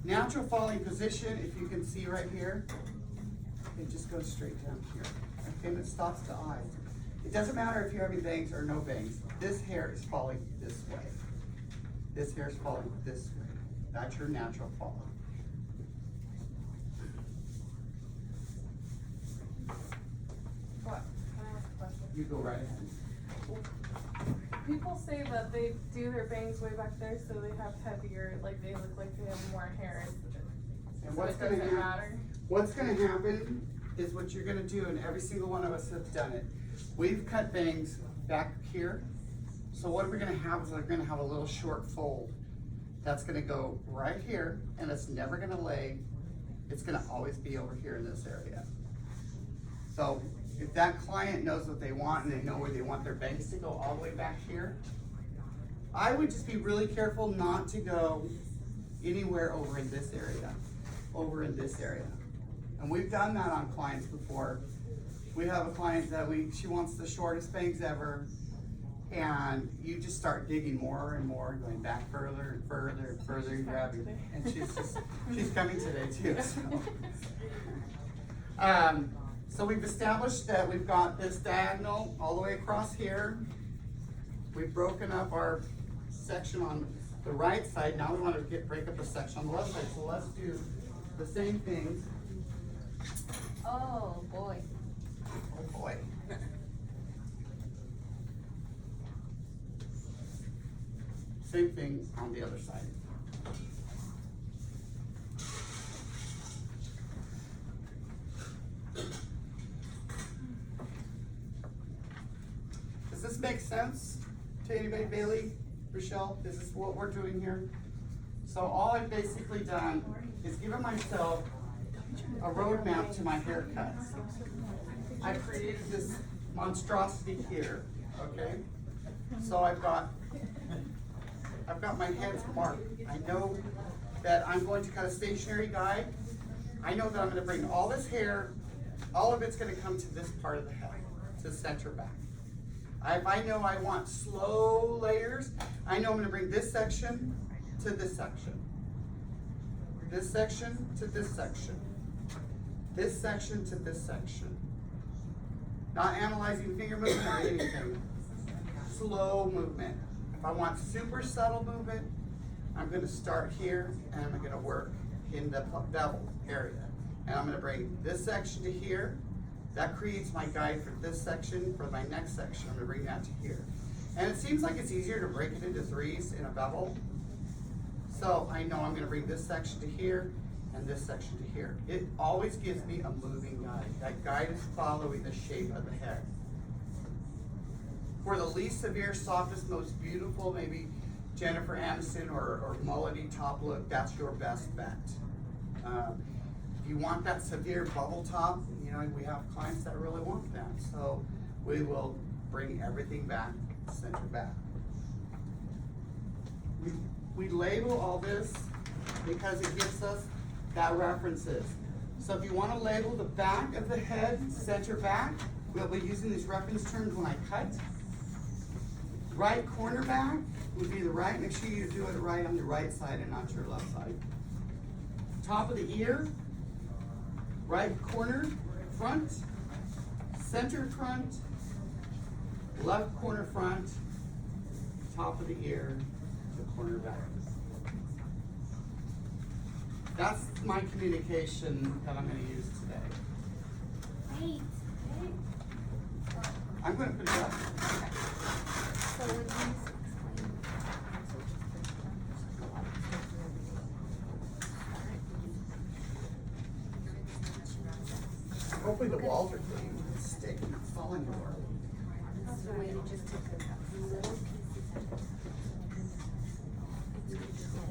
natural falling position, if you can see right here, it just goes straight down here. Okay, and it stops the eye. It doesn't matter if you're having bangs or no bangs. This hair is falling this way. This hair is falling this way. That's your natural fall. What? Can I ask a question? You go right ahead. People say that they do their bangs way back there so they have heavier, like they look like they have more hair. And So what's it gonna doesn't happen? matter. What's gonna happen is what you're gonna do, and every single one of us have done it. We've cut bangs back here. So what we're gonna have is we're gonna have a little short fold. That's gonna go right here, and it's never gonna lay, it's gonna always be over here in this area. So if that client knows what they want and they know where they want their bangs to go all the way back here, I would just be really careful not to go anywhere over in this area, over in this area. And we've done that on clients before. We have a client that she wants the shortest bangs ever, and you just start digging more and more, going back further and further and further and grabbing. And she's coming today too, so. So we've established that we've got this diagonal all the way across here. We've broken up our section on the right side. Now we want to break up the section on the left side. So let's do the same thing. Oh, boy. Oh boy. Same thing on the other side. Does this make sense to anybody, Bailey, Rochelle? Is this what we're doing here? So all I've basically done is given myself a roadmap to my haircuts. I created this monstrosity here, okay? So I've got my heads marked. I know that I'm going to cut a stationary guide. I know that I'm gonna bring all this hair, all of it's gonna come to this part of the head, to center back. If I know I want slow layers, I know I'm gonna bring this section to this section. This section to this section. This section to this section. Not analyzing finger movement or anything. Slow movement. If I want super subtle movement, I'm gonna start here and I'm gonna work in the bevel area. And I'm gonna bring this section to here. That creates my guide for this section. For my next section, I'm gonna bring that to here. And it seems like it's easier to break it into threes in a bevel. So I know I'm gonna bring this section to here and this section to here. It always gives me a moving guide. That guide is following the shape of the head. For the least severe, softest, most beautiful, maybe Jennifer Aniston or mullety top look, that's your best bet. If you want that severe bubble top, you know, we have clients that really want that. So we will bring everything back, center back. We label all this because it gives us that references. So if you want to label the back of the head, center back, we'll be using these reference terms when I cut. Right corner back would be the right, make sure you do it right on the right side and not your left side. Top of the ear, right corner front, center front, left corner front, top of the ear, the corner back. That's my communication that I'm gonna use today. Wait. I'm gonna put it up. So when he's Hopefully the walls are clean, it's sticking, it's falling over. So you just took the little pieces of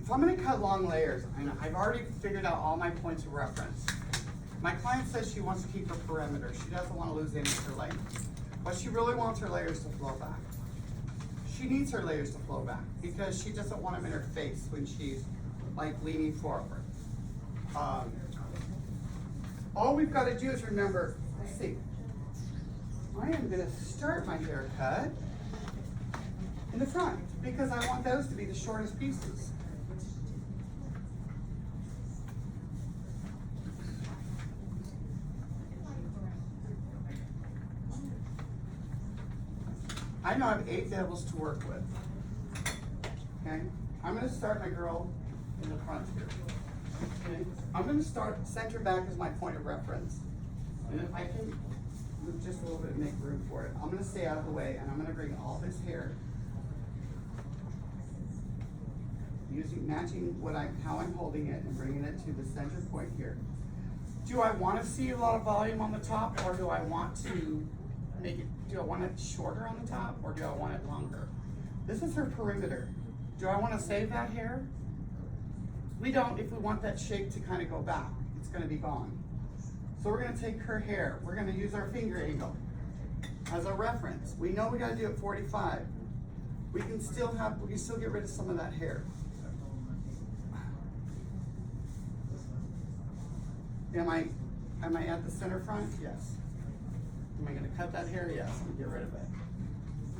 If I'm gonna cut long layers, and I've already figured out all my points of reference. My client says she wants to keep her perimeter. She doesn't want to lose any of her length. But she really wants her layers to flow back. She needs her layers to flow back because she doesn't want them in her face when she's like leaning forward. All we've got to do is remember, let's see, I am gonna start my haircut in the front because I want those to be the shortest pieces. I know I have 8 devils to work with. Okay? I'm gonna start my girl in the front here. Okay? I'm gonna start center back as my point of reference. And if I can move just a little bit and make room for it, I'm gonna stay out of the way and I'm gonna bring all this hair matching how I'm holding it and bringing it to the center point here. Do I want to see a lot of volume on the top or do I want to make it, do I want it shorter on the top or do I want it longer? This is her perimeter. Do I wanna save that hair? We don't if we want that shape to kind of go back. It's gonna be gone. So we're gonna take her hair. We're gonna use our finger angle as a reference. We know we gotta do it 45. We can still get rid of some of that hair. Am I at the center front? Yes. Am I gonna cut that hair? Yes, I'm gonna get rid of it.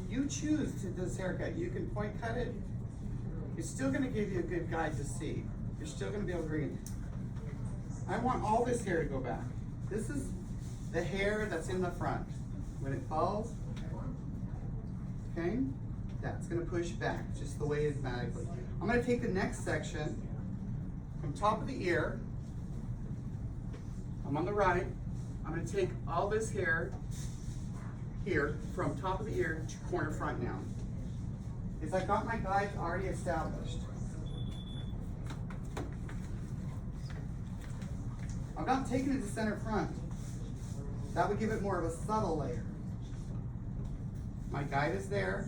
You choose to do this haircut. You can point cut it. It's still gonna give you a good guide to see. You're still gonna be able to read. I want all this hair to go back. This is the hair that's in the front. When it falls, okay, that's gonna push back just the way it's magically. I'm gonna take the next section from top of the ear. I'm on the right. I'm gonna take all this hair here from top of the ear to corner front now. Is I got my guides already established. I'm not taking it to center front. That would give it more of a subtle layer. My guide is there.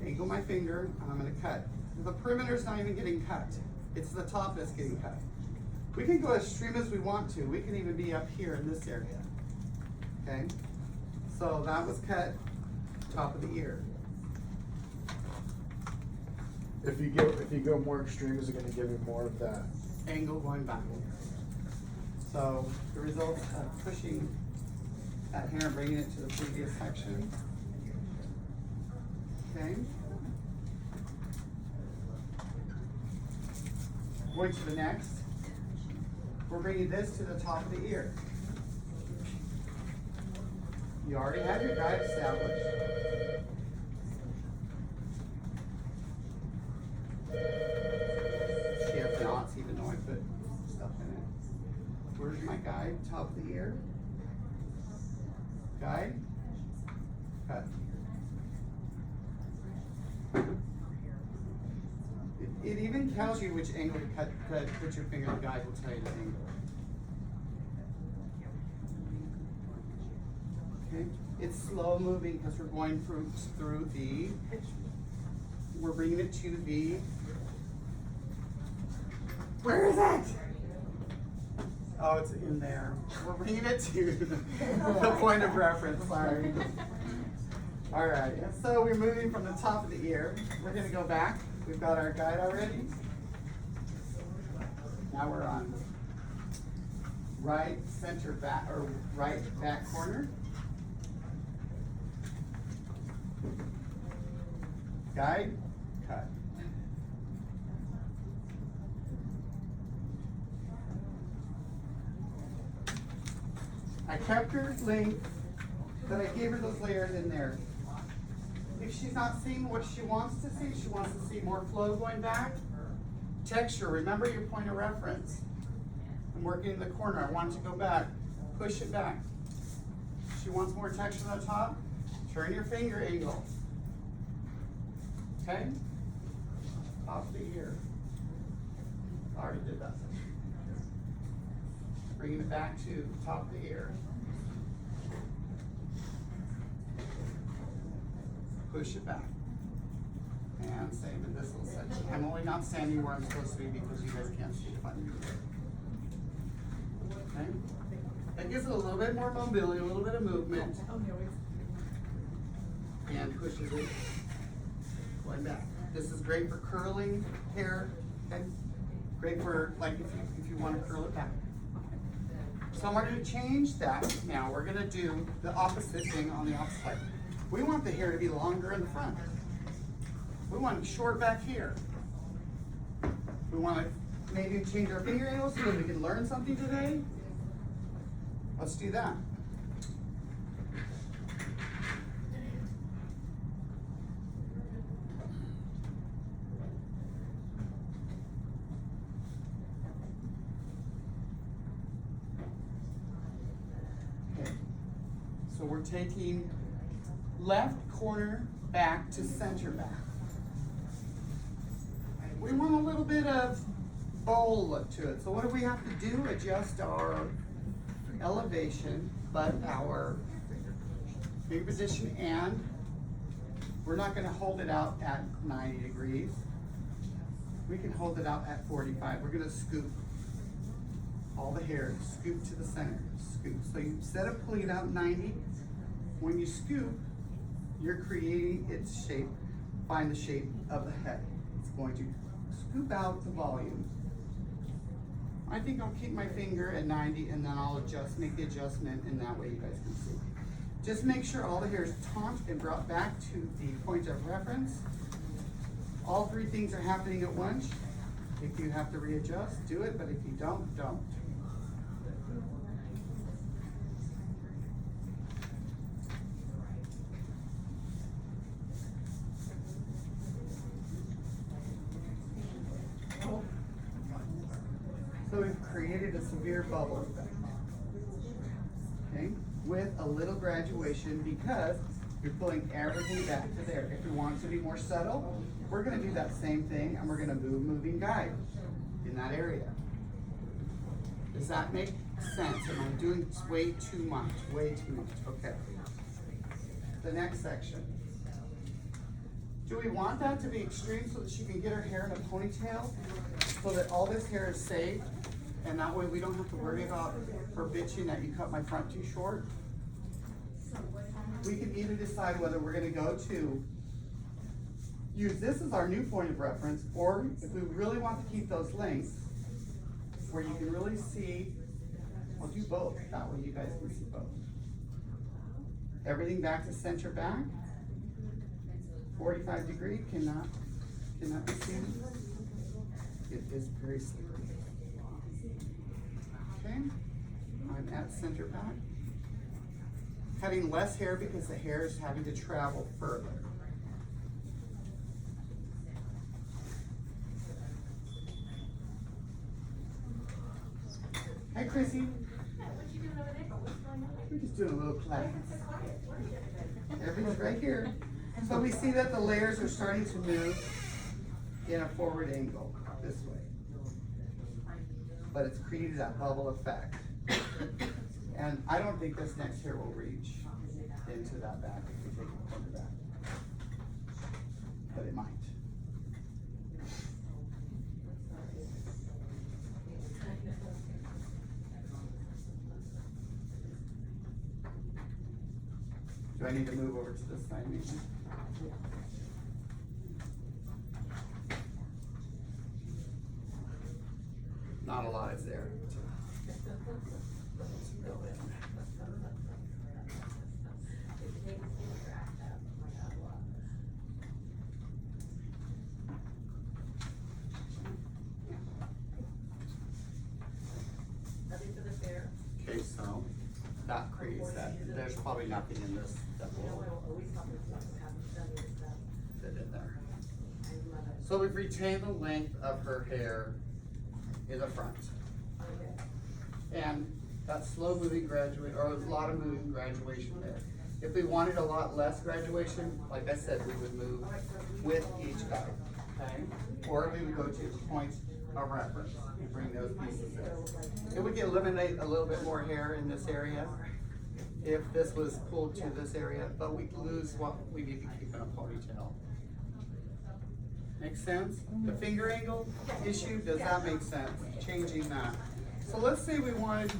Angle my finger, and I'm gonna cut. The perimeter's not even getting cut. It's the top that's getting cut. We can go as extreme as we want to. We can even be up here in this area. Okay? So that was cut, top of the ear. If you go more extreme, is it gonna give you more of that? Angle going back. So the result of pushing that hair and bringing it to the previous section. Okay? Going to the next. We're bringing this to the top of the ear. You already have your guide established. She has knots even though I put stuff in it. Where's my guide? Top of the ear. Guide. Cut. It even tells you which angle to cut, put your finger on the guide will tell you the angle. Okay, it's slow moving because we're going through the, we're bringing it to the, where is it? Oh, it's in there. We're bringing it to the point of reference, sorry. All right, so we're moving from the top of the ear. We're gonna go back. We've got our guide already. Now we're on right center back, or right back corner. Guide, cut. I kept her length, but I gave her those layers in there. If she's not seeing what she wants to see, she wants to see more flow going back. Texture, remember your point of reference. I'm working in the corner, I want it to go back. Push it back. She wants more texture on the top, turn your finger angle. Okay? Top of the ear. Already did that. Bringing it back to top of the ear. Push it back. And same in this little section. I'm only not standing where I'm supposed to be because you guys can't see if I'm okay? That gives it a little bit more mobility, a little bit of movement. And pushes it going back. This is great for curling hair, okay? Great for like if you want to curl it back. So I'm going to change that. Now we're going to do the opposite thing on the opposite side. We want the hair to be longer in the front. We want it short back here. We want to maybe change our finger angles so that we can learn something today. Let's do that. Okay. So we're taking left corner back to center back. We want a little bit of bowl look to it. So what do we have to do? Adjust our elevation but our finger position, and we're not gonna hold it out at 90 degrees. We can hold it out at 45. We're gonna scoop all the hair, scoop to the center, scoop. So you instead of pulling it out 90, when you scoop, you're creating its shape. Find the shape of the head. It's going to scoop out the volume. I think I'll keep my finger at 90 and then I'll adjust, make the adjustment, and that way you guys can see. Just make sure all the hair is taunt and brought back to the point of reference. All three things are happening at once. If you have to readjust, do it, but if you don't, don't. So we've created a severe bubble effect, okay, with a little graduation because you're pulling everything back to there. If we want it to be more subtle, we're gonna do that same thing and we're gonna move moving guide in that area. Does that make sense? Am I doing way too much? Way too much, okay. The next section. Do we want that to be extreme so that she can get her hair in a ponytail? So that all this hair is saved? And that way we don't have to worry about her bitching that you cut my front too short? We can either decide whether we're gonna go to use this as our new point of reference, or if we really want to keep those lengths, where you can really see, I'll do both, that way you guys can see both. Everything back to center back. 45 degree, cannot be seen. It is very slippery. Okay, I'm at center back. Cutting less hair because the hair is having to travel further. Hi, Chrissy. What you doing over there? What's going on? We're just doing a little class. Why is it so quiet? Where is everybody? Everything's right here. So we see that the layers are starting to move in a forward angle this way. But it's created that bubble effect. And I don't think this next hair will reach into that back if we take it from the back. But it might. Do I need to move over to this side maybe? Not a lot is there. Okay, so that creates that. There's probably nothing in this that will fit in there. So we've retained the length of her hair in the front. And that slow moving graduate, or a lot of moving graduation there. If we wanted a lot less graduation, like I said, we would move with each guy, okay? Or we would go to points of reference and bring those pieces in. It would eliminate a little bit more hair in this area if this was pulled to this area, but we lose what we need to keep in a ponytail. Make sense? The finger angle issue, does that make sense? Changing that. So let's say we wanted,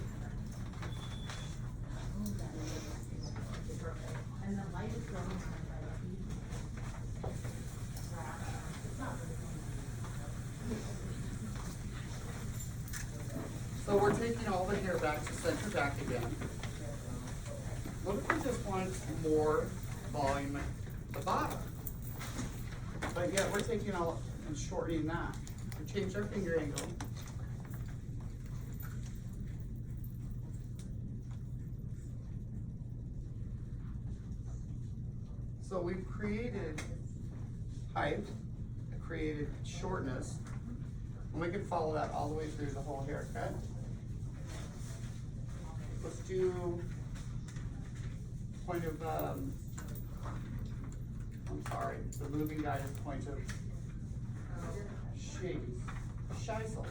so we're taking all the hair back to center back again. What if we just wanted more volume at the bottom? But yet we're taking all and shortening that. We changed our finger angle. So we've created height, created shortness, and we can follow that all the way through the whole haircut. Let's do point of, I'm sorry, the moving guide is point of Scheisel.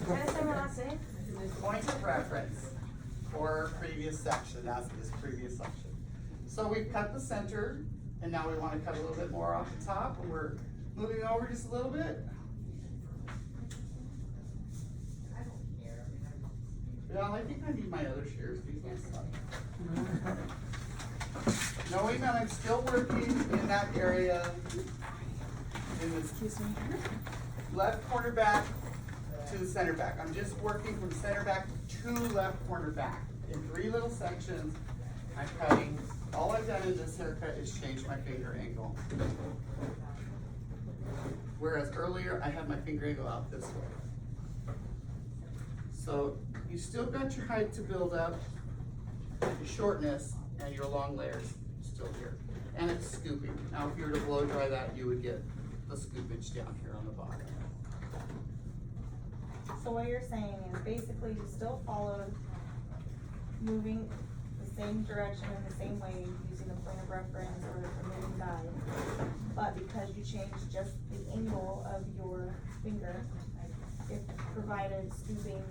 Can I say my last name? Point of reference. or previous section, as it is previous section. So we've cut the center, and now we wanna cut a little bit more off the top, and we're moving over just a little bit. Yeah, I think I need my other shears, these ones suck. Knowing that I'm still working in that area, in this left corner back to the center back. I'm just working from center back to left corner back. In 3 little sections, I'm cutting. All I've done in this haircut is change my finger angle. Whereas earlier, I had my finger angle out this way. So you still got your height to build up, your shortness, and your long layers still here. And it's scooping. Now, if you were to blow dry that, you would get the scoopage down here on the bottom. So what you're saying is basically you still followed moving the same direction in the same way using a point of reference or a moving guide. But because you changed just the angle of your finger, it provided scooping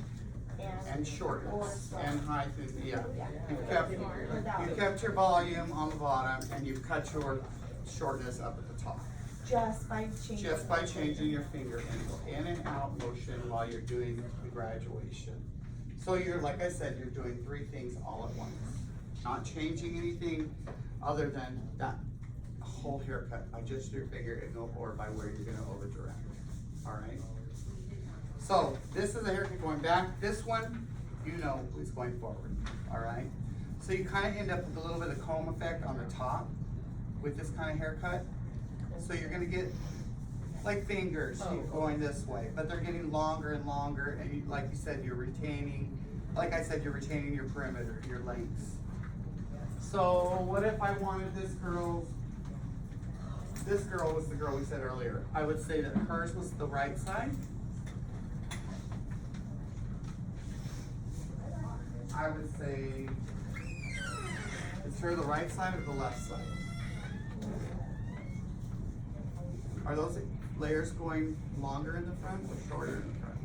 And or shortness, swell. and height, yeah. Yeah. You kept your volume on the bottom, and you cut your shortness up at the top. Just by changing. Just by changing your finger angle, in and out motion while you're doing the graduation. So you're, like I said, you're doing 3 things all at once. Not changing anything other than that whole haircut by just your finger angle or by where you're gonna over direct, all right? So this is a haircut going back. This one, you know, is going forward, all right? So you kind of end up with a little bit of comb effect on the top with this kind of haircut. So you're gonna get like fingers going this way, but they're getting longer and longer, and you, like you said, you're retaining, like I said, you're retaining your perimeter, your lengths. So what if I wanted this girl was the girl we said earlier. I would say that hers was the right side. I would say, is her the right side or the left side? Are those layers going longer in the front or shorter in the front?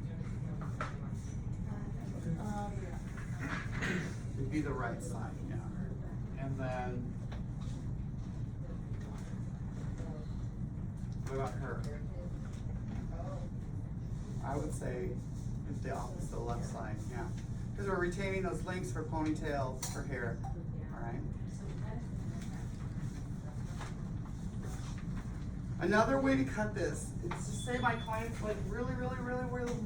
It'd be the right side, yeah. And then, what about her? I would say it's the opposite, the left side, yeah. Because we're retaining those lengths for ponytails, for hair, all right? Another way to cut this is to say my client like really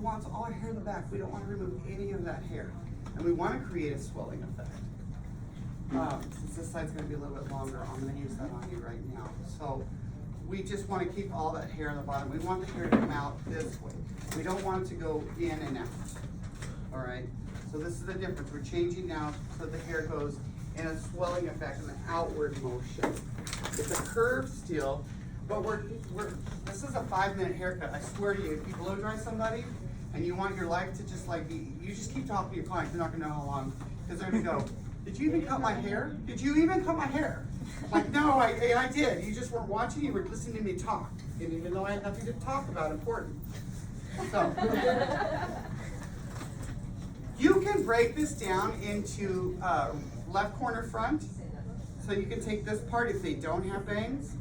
wants all her hair in the back. We don't want to remove any of that hair. And we want to create a swelling effect. Since this side's going to be a little bit longer, I'm going to use that on you right now. So we just want to keep all that hair on the bottom. We want the hair to come out this way. We don't want it to go in and out. All right? So this is the difference. We're changing now so the hair goes in a swelling effect, in an outward motion. It's a curve still, but this is a 5-minute haircut. I swear to you, if you blow dry somebody and you want your life to just like be, you just keep talking to your client. You're not gonna know how long, because they're gonna go, did you even cut my hair? Did you even cut my hair? Like, no, I did. You just weren't watching, you were listening to me talk. And even though I had nothing to talk about important. So, you can break this down into left corner front. So you can take this part if they don't have bangs.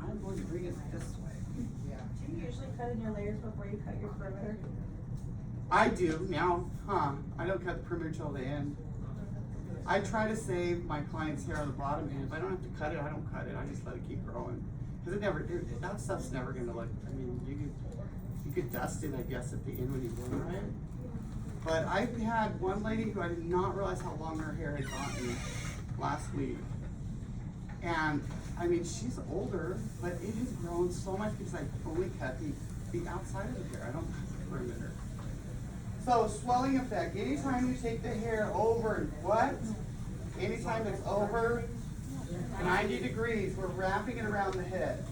I'm going to bring it this way. Do you usually cut in your layers before you cut your perimeter? I do now, I don't cut the perimeter till the end. I try to save my client's hair on the bottom, and if I don't have to cut it, I don't cut it. I just let it keep growing. Because that stuff's never gonna look, I mean, you could dust it, I guess, at the end when you blow dry it. But I've had one lady who I did not realize how long her hair had gotten last week. And I mean, she's older, but it has grown so much because I only cut the outside of the hair. I don't cut the perimeter. So swelling effect, anytime you take the hair over, what? Anytime it's over 90 degrees, we're wrapping it around the head.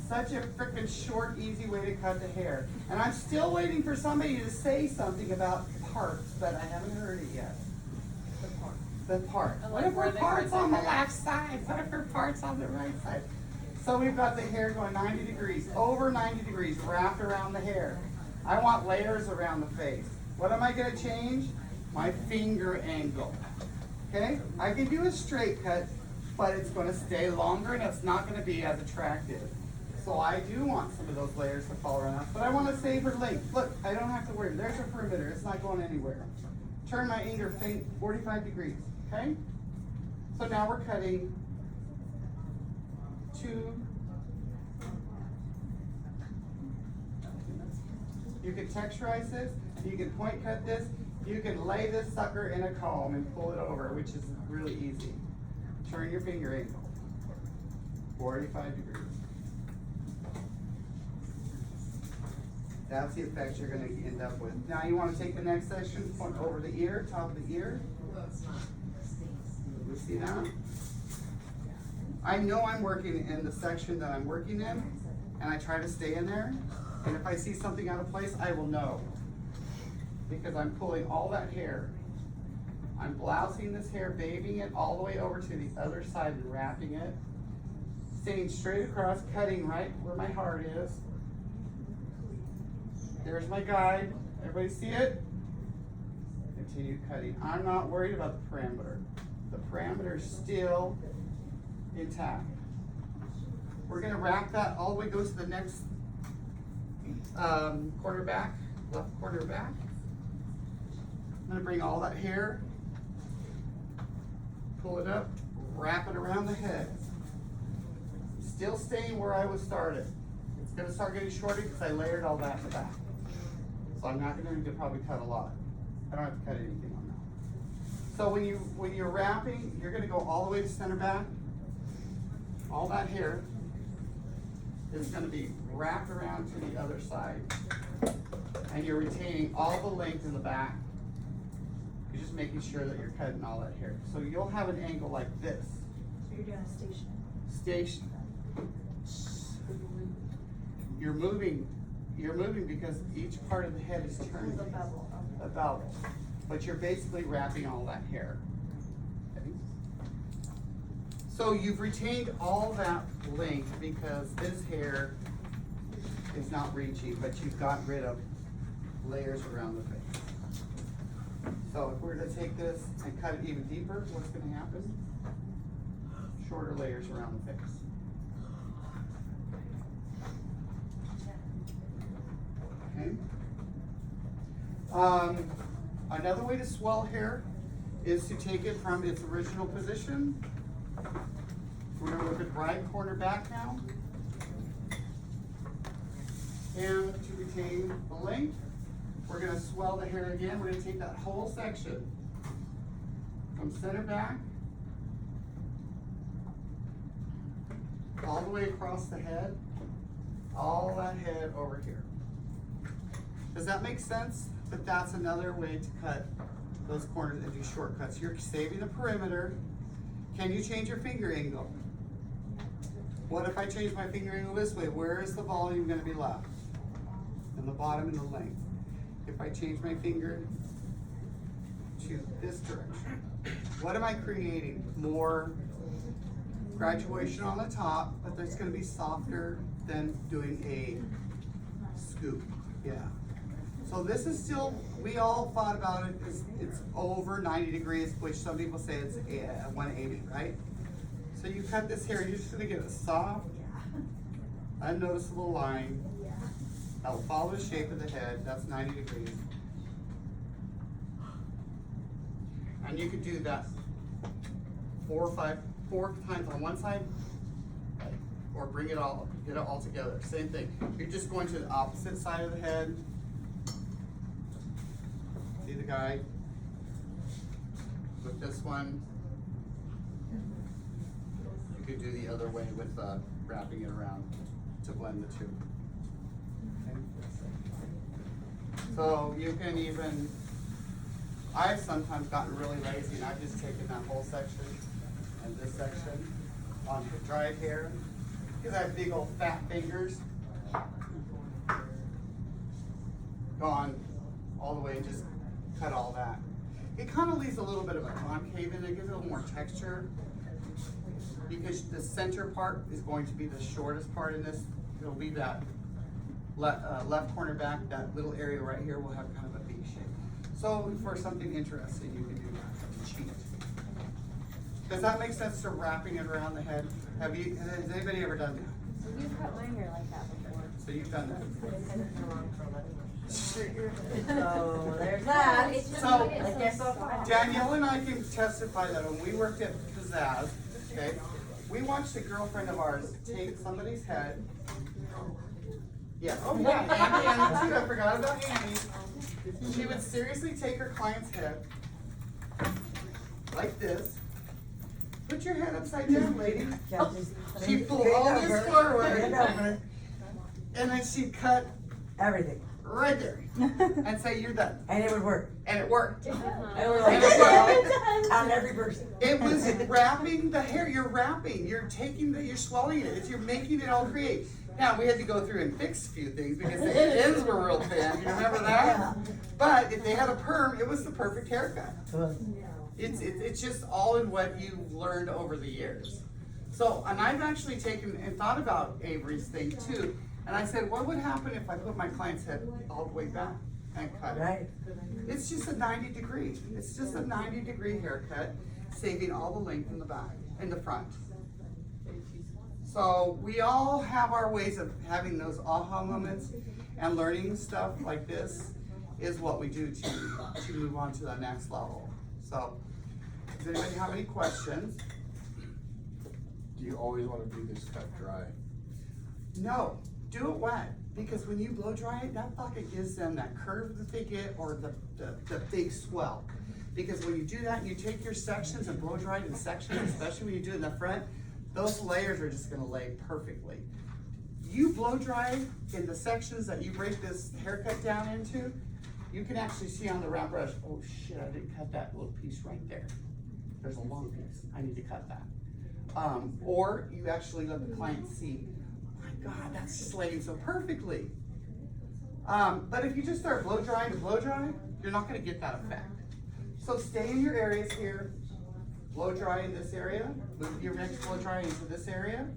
Such a freaking short, easy way to cut the hair. And I'm still waiting for somebody to say something about parts, but I haven't heard it yet. The part. What if her part's on the left side? What if her part's on the right side? So we've got the hair going 90 degrees, over 90 degrees, wrapped around the hair. I want layers around the face. What am I gonna change? My finger angle. Okay? I can do a straight cut, but it's gonna stay longer and it's not gonna be as attractive. So I do want some of those layers to fall around, but I wanna save her length. Look, I don't have to worry. There's her perimeter. It's not going anywhere. Turn my finger 45 degrees, okay? So now we're cutting 2. You can texturize this, you can point cut this, you can lay this sucker in a comb and pull it over, which is really easy. Turn your finger angle, 45 degrees. That's the effect you're gonna end up with. Now you wanna take the next section, point over the ear, top of the ear. You see that? I know I'm working in the section that I'm working in, and I try to stay in there. And if I see something out of place, I will know. Because I'm pulling all that hair. I'm blousing this hair, babying it all the way over to the other side and wrapping it. Staying straight across, cutting right where my heart is. There's my guide. Everybody see it? Continue cutting. I'm not worried about the parameter. The parameter is still intact. We're gonna wrap that all the way, goes to the next quarter back, left quarter back. I'm gonna bring all that hair, pull it up, wrap it around the head. Still staying where I was started. It's gonna start getting shorter because I layered all that in the back. So I'm not gonna need to probably cut a lot. I don't have to cut anything on that. So when you're wrapping, you're gonna go all the way to center back. All that hair is gonna be wrapped around to the other side. And you're retaining all the length in the back. You're just making sure that you're cutting all that hair. So you'll have an angle like this. So you're doing a station. Station. You're moving because each part of the head is turning. The bevel. A bevel. But you're basically wrapping all that hair. Okay? So you've retained all that length because this hair is not reaching, but you've got rid of layers around the face. So if we're to take this and cut it even deeper, what's gonna happen? Shorter layers around the face. Okay. Another way to swell hair is to take it from its original position. We're gonna look at right corner back now. And to retain the length, we're gonna swell the hair again. We're gonna take that whole section from center back all the way across the head, all that head over here. Does that make sense? But that's another way to cut those corners and do shortcuts. You're saving the perimeter. Can you change your finger angle? What if I change my finger angle this way? Where is the volume gonna be left? In the bottom and the length. If I change my finger to this direction, what am I creating? More graduation on the top, but that's gonna be softer than doing a scoop. Yeah. So this is still, we all thought about it, it's over 90 degrees, which some people say it's 180, right? So you cut this hair, you're just gonna get a soft, unnoticeable line. That'll follow the shape of the head, that's 90 degrees. And you could do that 4 times on one side, or bring it all, get it all together. Same thing. You're just going to the opposite side of the head. See the guide? With this one, you could do the other way with wrapping it around to blend the two. Okay. So you can even, I've sometimes gotten really lazy and I've just taken that whole section and this section on dried hair, because I have big old fat fingers. Gone all the way and just cut all that. It kind of leaves a little bit of a concave in it, gives it a little more texture. Because the center part is going to be the shortest part in this. It'll be that left corner back, that little area right here will have kind of a V shape. So for something interesting, you can do that to cheat. Does that make sense to wrapping it around the head? Has anybody ever done that? You've cut my hair like that before. So you've done that. I've been along for 11 years. So there's that. So- I guess so far. Danielle and I can testify that when we worked at Pizzazz, okay, we watched a girlfriend of ours take somebody's head. Yeah, oh yeah, Annie too, I forgot about Annie. She would seriously take her client's head, like this. Put your head upside down, lady. She'd pull all this forward, and then she'd cut Everything. right there, and say, you're done. And it would work. And it worked. It was And it worked. on every person. It was wrapping the hair, you're wrapping, you're swelling it, you're making it all create. Now, we had to go through and fix a few things because the ends were real thin, you remember that? But if they had a perm, it was the perfect haircut. It's just all in what you learned over the years. So, and I've actually taken and thought about Avery's thing too. And I said, what would happen if I put my client's head all the way back and cut it? Right. It's just a 90-degree. It's just a 90-degree haircut, saving all the length in the back, in the front. So we all have our ways of having those aha moments, and learning stuff like this is what we do to move on to the next level. So, does anybody have any questions? Do you always wanna do this cut dry? No, do it wet, because when you blow dry it, that fucking gives them that curve that they get, or the big swell. Because when you do that and you take your sections and blow dry it in sections, especially when you do it in the front, those layers are just gonna lay perfectly. You blow dry in the sections that you break this haircut down into, you can actually see on the round brush, oh shit, I didn't cut that little piece right there. There's a long piece, I need to cut that. Or you actually let the client see, my God, that's just laying so perfectly. But if you just start blow drying to blow dry, you're not gonna get that effect. So stay in your areas here, blow dry in this area, move your next blow dry into this area,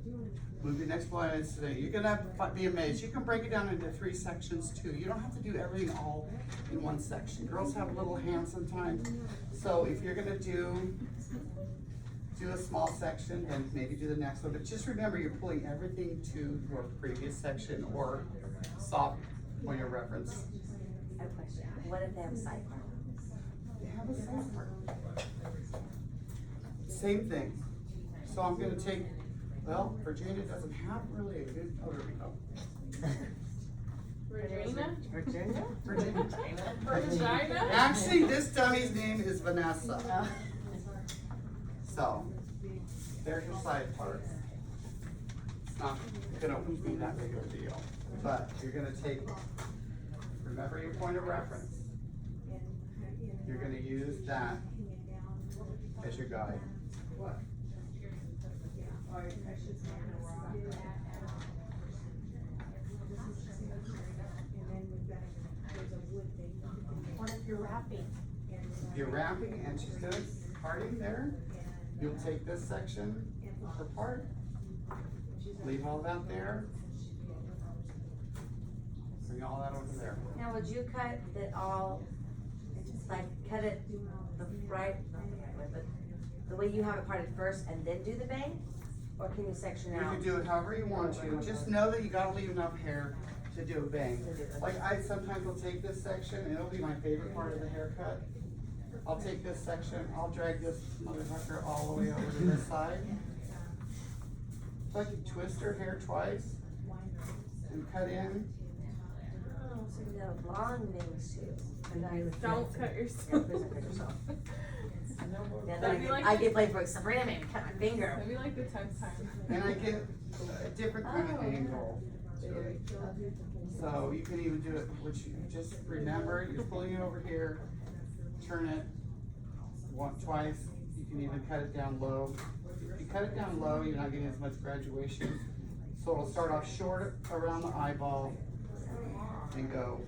move your next blow dry into today. You're gonna be amazed. You can break it down into 3 sections too. You don't have to do everything all in one section. Girls have little hands sometimes. So if you're gonna do a small section and maybe do the next one, but just remember you're pulling everything to your previous section or soft point of reference. I have a question. What if they have a side part? They have a side part. Same thing. So I'm gonna take, well, Virginia doesn't have really a good, oh, there we go. Regina? Virginia? Virginia. Regina? Actually, this dummy's name is Vanessa. So, there's your side part. It's not gonna be that big of a deal, but you're gonna take, remember your point of reference. You're gonna use that as your guide. What if you're wrapping? You're wrapping and she's gonna parting there. You'll take this section apart, leave all that there. Bring all that over there. Now, would you cut it all, like, cut it the way you have it parted first and then do the bang? Or can you section You out? can do it however you want to. Just know that you gotta leave enough hair to do a bang. Like I sometimes will take this section and it'll be my favorite part of the haircut. I'll take this section, I'll drag this motherfucker all the way over to this side. So I can twist her hair twice and cut in. Oh, so you got a blonde bangs too. Don't cut Yeah, yourself. please don't cut yourself. Yeah, then That'd be like I get played for Sabrina made me cut my finger. Maybe like the 10th time. And I get a different kind of Oh. angle. So you can even do it, which you just remember, you're pulling it over here, turn it twice. You can even cut it down low. If you cut it down low, you're not getting as much graduation. So it'll start off short around the eyeball and go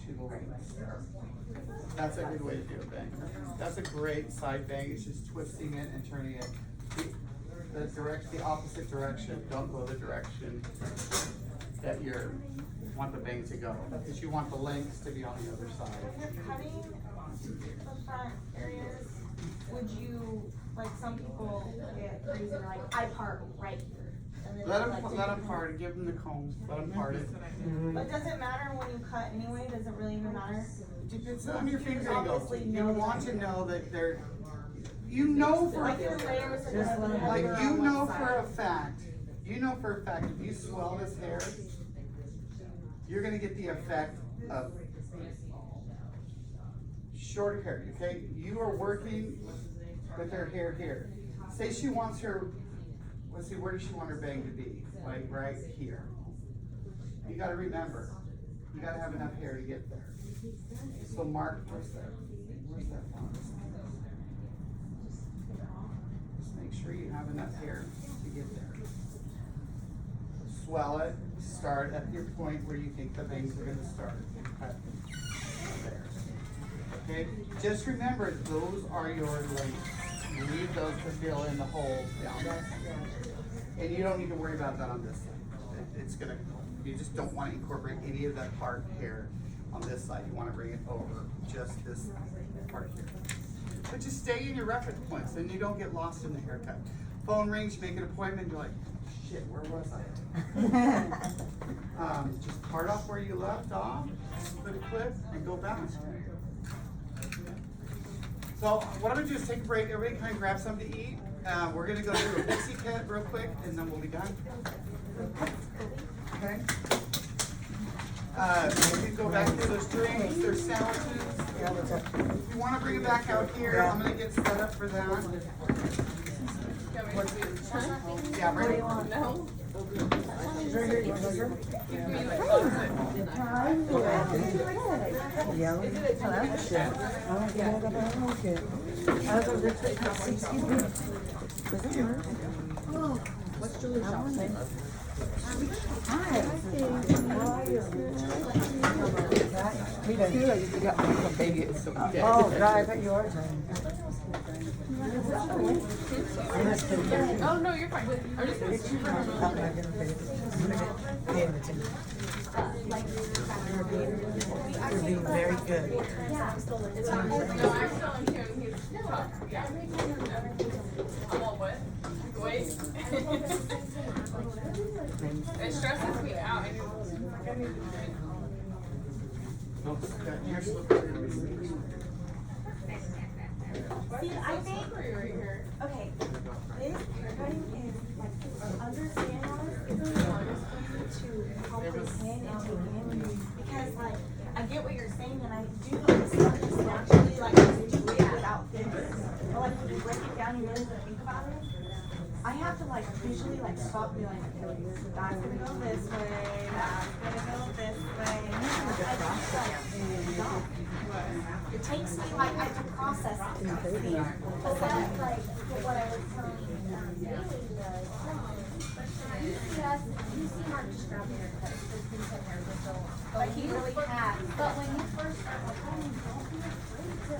to the length there. That's a good way to do a bang. That's a great side bang. It's just twisting it and turning it the opposite direction. Don't go the direction that you want the bang to go, because you want the lengths to be on the other side. When you're cutting, the front areas, would you, like, some people get crazy, and like, I part right here. And then Let like them, to- let them part it, give them the comb, let them part it. But does it matter when you cut anyway? Does it really even matter? It's on your finger angle. Obviously You know want that. to know that they're, you know for, Like your layers are gonna be like heavier you on know one for a side. fact, if you swell this hair, you're gonna get the effect of short hair, okay? You are working with her hair here. Say she wants her, let's see, where does she want her bang to be? Like right here. You gotta remember, you gotta have enough hair to get there. So mark, where's that one? Just make sure you have enough hair to get there. Swell it, start at your point where you think the bangs are gonna start. Cut there. Okay, just remember, those are your lengths. You need those to fill in the holes down there. And you don't need to worry about that on this side. It's gonna, you just don't wanna incorporate any of that part here on this side. You wanna bring it over just this part here. But just stay in your reference points, and you don't get lost in the haircut. Phone rings, you make an appointment, you're like, shit, where was I? Just part off where you left off, put a clip, and go back. So what I'm gonna do is take a break. Everybody kind of grab something to eat. We're gonna go through a pixie cut real quick, and then we'll be done. Okay? We can go back to those drinks, there's sandwiches. If you wanna bring it back out here, I'm gonna get set up for that. Yeah, bring it. No? What's Julie's shop name? Me too, I just got some baby, it's so dead. Oh, God, I bet you are. Oh, no, you're fine. I'm just gonna see for a I'm not moment. gonna pay attention. You're being very good. No, I'm still in here. Yeah. I'm all wet. Wait. It stresses me out. I need to drink. You're slippery to me. See, I think, Right here. okay, this haircutting is like, understand all this, it's really hardest for you to comprehend and take in, because like, I get what you're saying, and I do know this stuff just naturally, like, just do it without thinking. But like, when you break it down, you really think about it. I have to like visually like stop and be like, okay, that's gonna go this way, that's gonna go this way. It takes me like, I have to process it. But that's like what I was telling Bailey was, you see Mark just grab your haircut, just been sitting there for so long. But he really has. But when you first start, like, don't be afraid to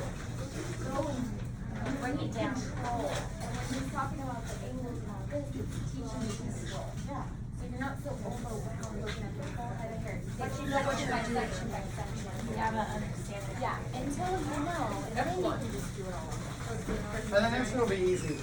just go and bring it down. Control. And when he's talking about the angles and all this, it's teaching you control. Yeah. So you're not so overwhelmed looking at the whole head of hair. But you know what you're by section by section. You have an understanding. Yeah, until you know, and then you can just do it all. And the next one will be easy.